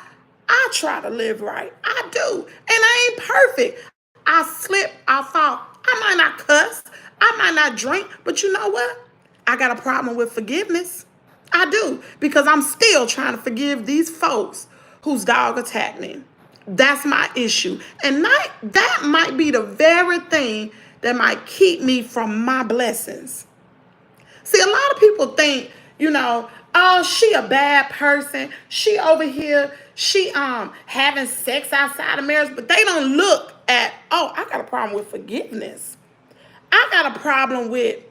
S1: I try to live right. I do. And I ain't perfect. I slip, I fall. I might not cuss. I might not drink. But you know what? I got a problem with forgiveness. I do. Because I'm still trying to forgive these folks whose dog attacked me. That's my issue. And that might be the very thing that might keep me from my blessings. See, a lot of people think, oh, she a bad person. She over here, she having sex outside of marriage, but they don't look at, oh, I got a problem with forgiveness. I got a problem with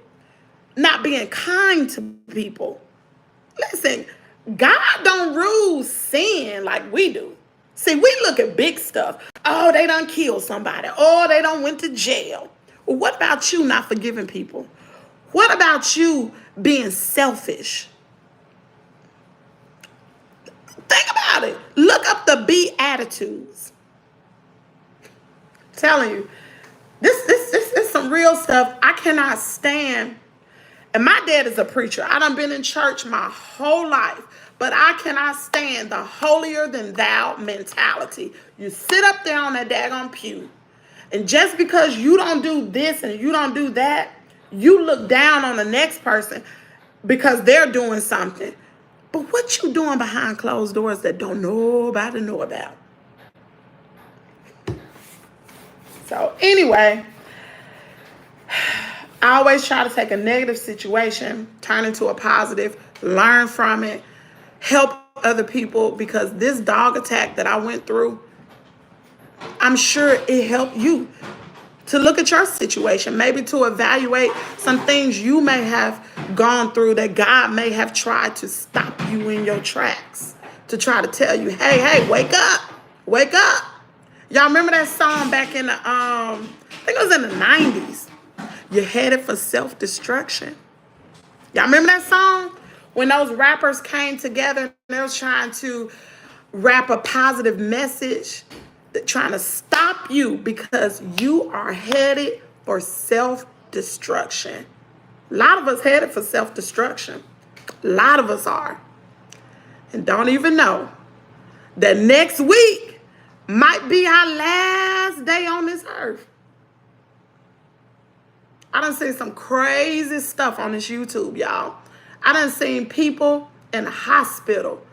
S1: not being kind to people. Listen, God don't rule sin like we do. See, we look at big stuff. Oh, they done killed somebody. Oh, they done went to jail. Well, what about you not forgiving people? What about you being selfish? Think about it. Look up the Beatitudes. I'm telling you, this is some real stuff. I cannot stand. And my dad is a preacher. I done been in church my whole life. But I cannot stand the holier than thou mentality. You sit up there on that daggone pew. And just because you don't do this and you don't do that, you look down on the next person because they're doing something. But what you doing behind closed doors that don't nobody know about? So anyway, I always try to take a negative situation, turn into a positive, learn from it, help other people, because this dog attack that I went through, I'm sure it helped you to look at your situation, maybe to evaluate some things you may have gone through that God may have tried to stop you in your tracks, to try to tell you, hey, wake up, wake up. Y'all remember that song back in the, I think it was in the 90s, You're Headed for Self-Destruction. Y'all remember that song? When those rappers came together and they was trying to rap a positive message, trying to stop you because you are headed for self-destruction. A lot of us headed for self-destruction. A lot of us are. And don't even know that next week might be our last day on this earth. I done seen some crazy stuff on this YouTube, y'all. I done seen people in the hospital.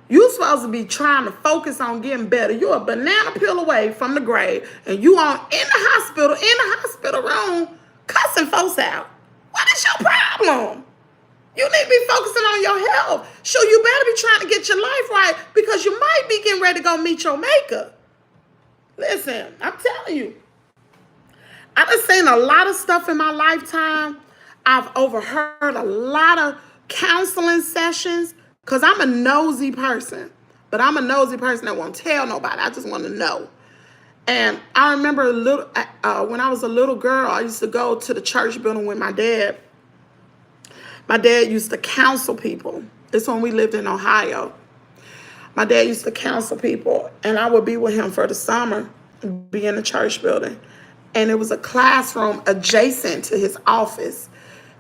S1: You supposed to be trying to focus on getting better. You're a banana peel away from the grave, and you on in the hospital room, cussing folks out. What is your problem? You need to be focusing on your health. Sure, you better be trying to get your life right because you might be getting ready to go meet your maker. Listen, I'm telling you. I've seen a lot of stuff in my lifetime. I've overheard a lot of counseling sessions because I'm a nosy person. But I'm a nosy person that won't tell nobody. I just want to know. And I remember when I was a little girl, I used to go to the church building with my dad. My dad used to counsel people. It's when we lived in Ohio. My dad used to counsel people, and I would be with him for the summer, be in the church building. And it was a classroom adjacent to his office.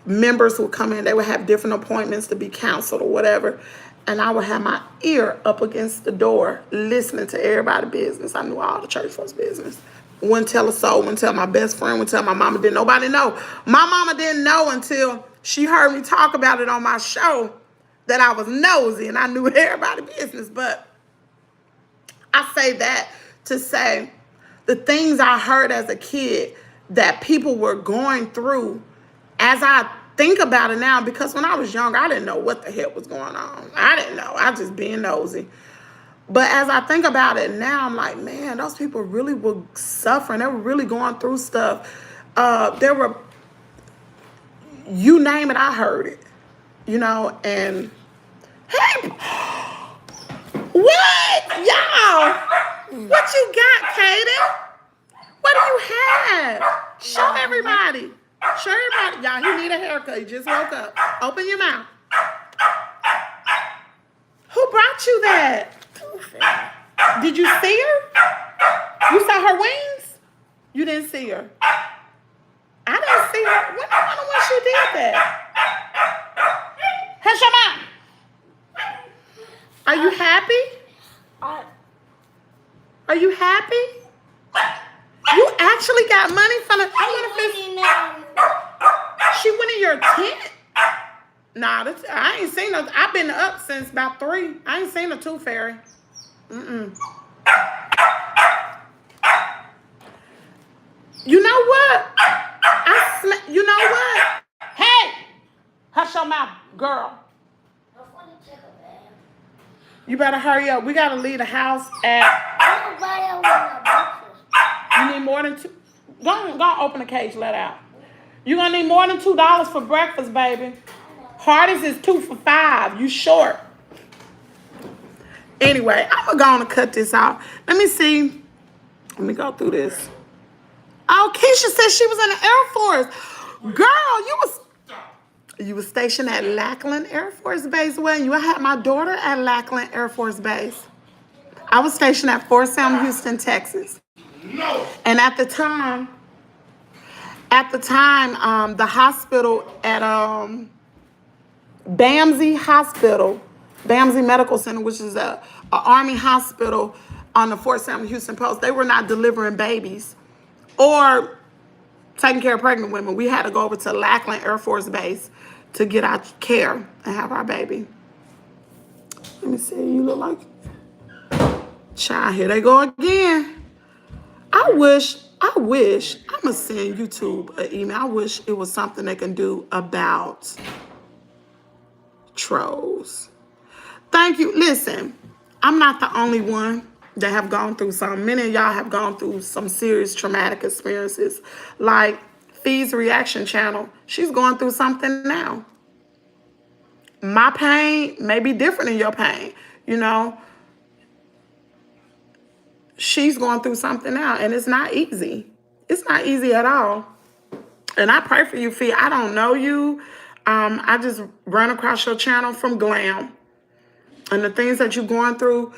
S1: Members would come in, they would have different appointments to be counseled or whatever. And I would have my ear up against the door, listening to everybody's business. I knew all the church folks' business. Wouldn't tell a soul, wouldn't tell my best friend, wouldn't tell my mama, didn't nobody know. My mama didn't know until she heard me talk about it on my show that I was nosy and I knew everybody's business. But I say that to say the things I heard as a kid that people were going through, as I think about it now, because when I was younger, I didn't know what the hell was going on. I didn't know. I just being nosy. But as I think about it now, I'm like, man, those people really were suffering. They were really going through stuff. There were, you name it, I heard it. You know, and hey, what? Y'all, what you got, Caiden? What do you have? Show everybody. Show everybody. Y'all, he need a haircut. He just woke up. Open your mouth. Who brought you that? Did you see her? You saw her wings? You didn't see her. I didn't see her. I don't know when she did that. Hush your mouth. Are you happy? Are you happy? You actually got money from the... She went in your tent? Nah, I ain't seen her. I've been up since about 3. I ain't seen a tooth fairy. You know what? You know what? Hey! Hush your mouth, girl. You better hurry up. We gotta leave the house at... You need more than 2... Go open the cage, let out. You're gonna need more than $2 for breakfast, baby. Hardest is 2 for $5. You short. Anyway, I'm gonna cut this out. Let me see. Let me go through this. Oh, Keisha said she was in the Air Force. Girl, you was stationed at Lackland Air Force Base. When you had my daughter at Lackland Air Force Base. I was stationed at Fort Sam Houston, Texas. No. And at the time, the hospital at Bamsey Hospital, Bamsey Medical Center, which is a Army hospital on the Fort Sam Houston post, they were not delivering babies or taking care of pregnant women. We had to go over to Lackland Air Force Base to get our care and have our baby. Let me see. You look like... Child, here they go again. I wish, I'm going to send YouTube an email. I wish it was something they can do about trolls. Thank you. Listen, I'm not the only one that have gone through something. Many of y'all have gone through some serious traumatic experiences. Like Fee's Reaction Channel. She's going through something now. My pain may be different than your pain, you know. She's going through something now, and it's not easy. It's not easy at all. And I pray for you, Fee. I don't know you. I just run across your channel from Glam. And the things that you're going through,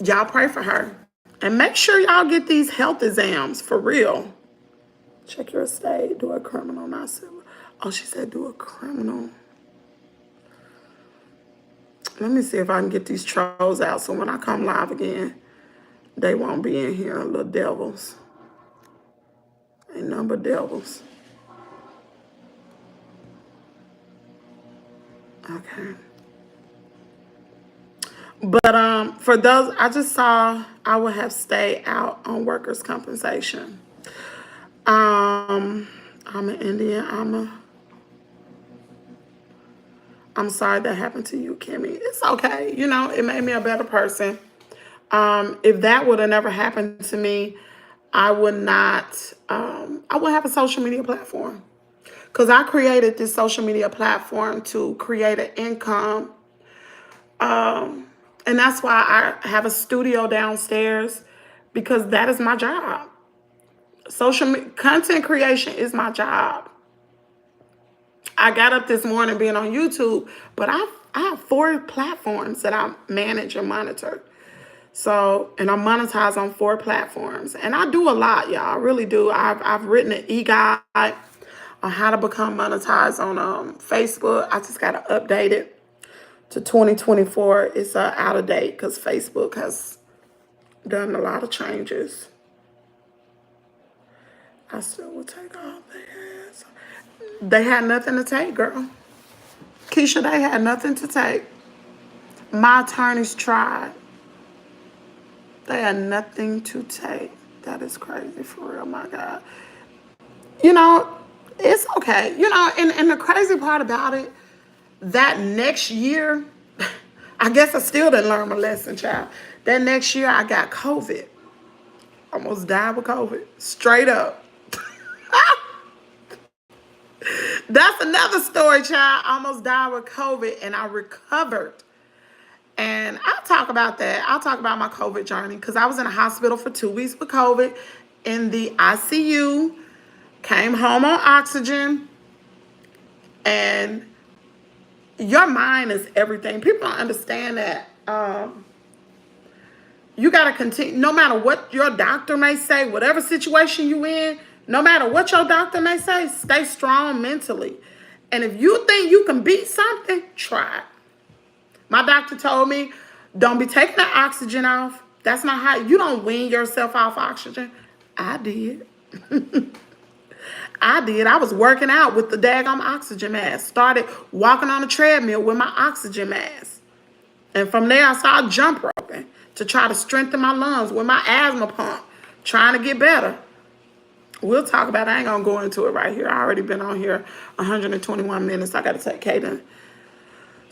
S1: y'all pray for her. And make sure y'all get these health exams for real. Check your estate. Do a criminal, not civil. Oh, she said do a criminal. Let me see if I can get these trolls out so when I come live again, they won't be in here, little devils. Ain't nothing but devils. Okay. But for those, I just saw I would have stayed out on workers' compensation. I'm an Indian. I'm sorry that happened to you, Kimmy. It's okay. You know, it made me a better person. If that would have never happened to me, I would not, I would have a social media platform. Because I created this social media platform to create an income. And that's why I have a studio downstairs because that is my job. Content creation is my job. I got up this morning being on YouTube, but I have 4 platforms that I manage and monitor. So, and I monetize on 4 platforms. And I do a lot, y'all. I really do. I've written an e-guide on how to become monetized on Facebook. I just got to update it to 2024. It's out of date because Facebook has done a lot of changes. I still will take off their ass. They had nothing to take, girl. Keisha, they had nothing to take. My attorneys tried. They had nothing to take. That is crazy for real, my God. You know, it's okay. You know, and the crazy part about it, that next year, I guess I still didn't learn my lesson, child. That next year, I got COVID. Almost died with COVID. Straight up. That's another story, child. I almost died with COVID, and I recovered. And I'll talk about that. I'll talk about my COVID journey because I was in a hospital for 2 weeks with COVID in the ICU, came home on oxygen, and your mind is everything. People don't understand that. You got to continue, no matter what your doctor may say, whatever situation you in, no matter what your doctor may say, stay strong mentally. And if you think you can beat something, try it. My doctor told me, don't be taking the oxygen off. That's not how, you don't wean yourself off oxygen. I did. I did. I was working out with the daggone oxygen mask. Started walking on a treadmill with my oxygen mask. And from there, I started jump roping to try to strengthen my lungs with my asthma pump, trying to get better. We'll talk about it. I ain't going to go into it right here. I already been on here 121 minutes. I got to take Caiden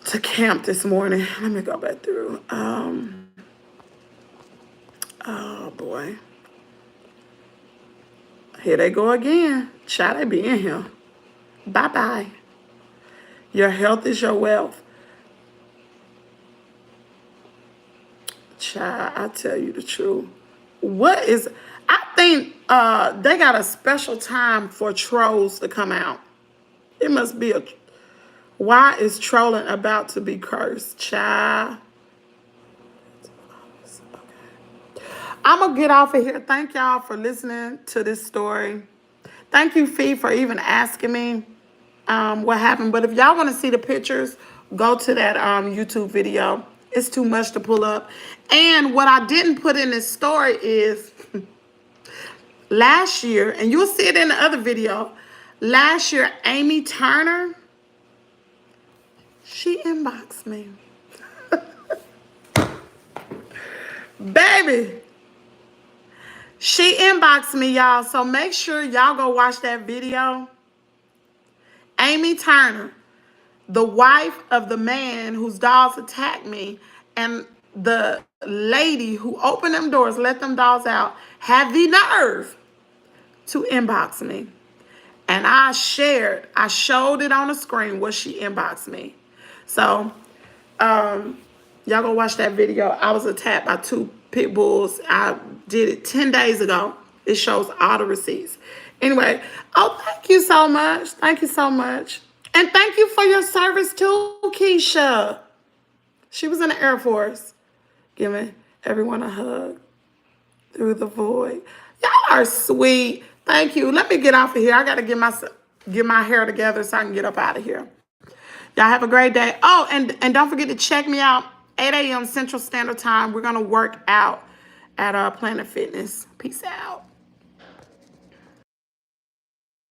S1: to camp this morning. Let me go back through. Oh, boy. Here they go again. Child, they be in here. Bye-bye. Your health is your wealth. Child, I tell you the truth. I think they got a special time for trolls to come out. It must be why is trolling about to be cursed, child? Okay. I'm going to get off of here. Thank y'all for listening to this story. Thank you, Fee, for even asking me what happened. But if y'all want to see the pictures, go to that YouTube video. It's too much to pull up. And what I didn't put in this story is last year, and you'll see it in the other video, last year, Amy Turner, she inboxed me. Baby, she inboxed me, y'all. So make sure y'all go watch that video. Amy Turner, the wife of the man whose dogs attacked me, and the lady who opened them doors, let them dogs out, had the nerve to inbox me. And I showed it on the screen what she inboxed me. So, y'all go watch that video. I was attacked by 2 Pitbulls. I did it 10 days ago. It shows all the receipts. Anyway, thank you so much. Thank you so much. And thank you for your service too, Keisha. She was in the Air Force. Giving everyone a hug through the void. Y'all are sweet. Thank you. Let me get off of here. I got to get my hair together so I can get up out of here. Y'all have a great day. Oh, and don't forget to check me out. 8 a.m. Central Standard Time. We're going to work out at Planet Fitness. Peace out.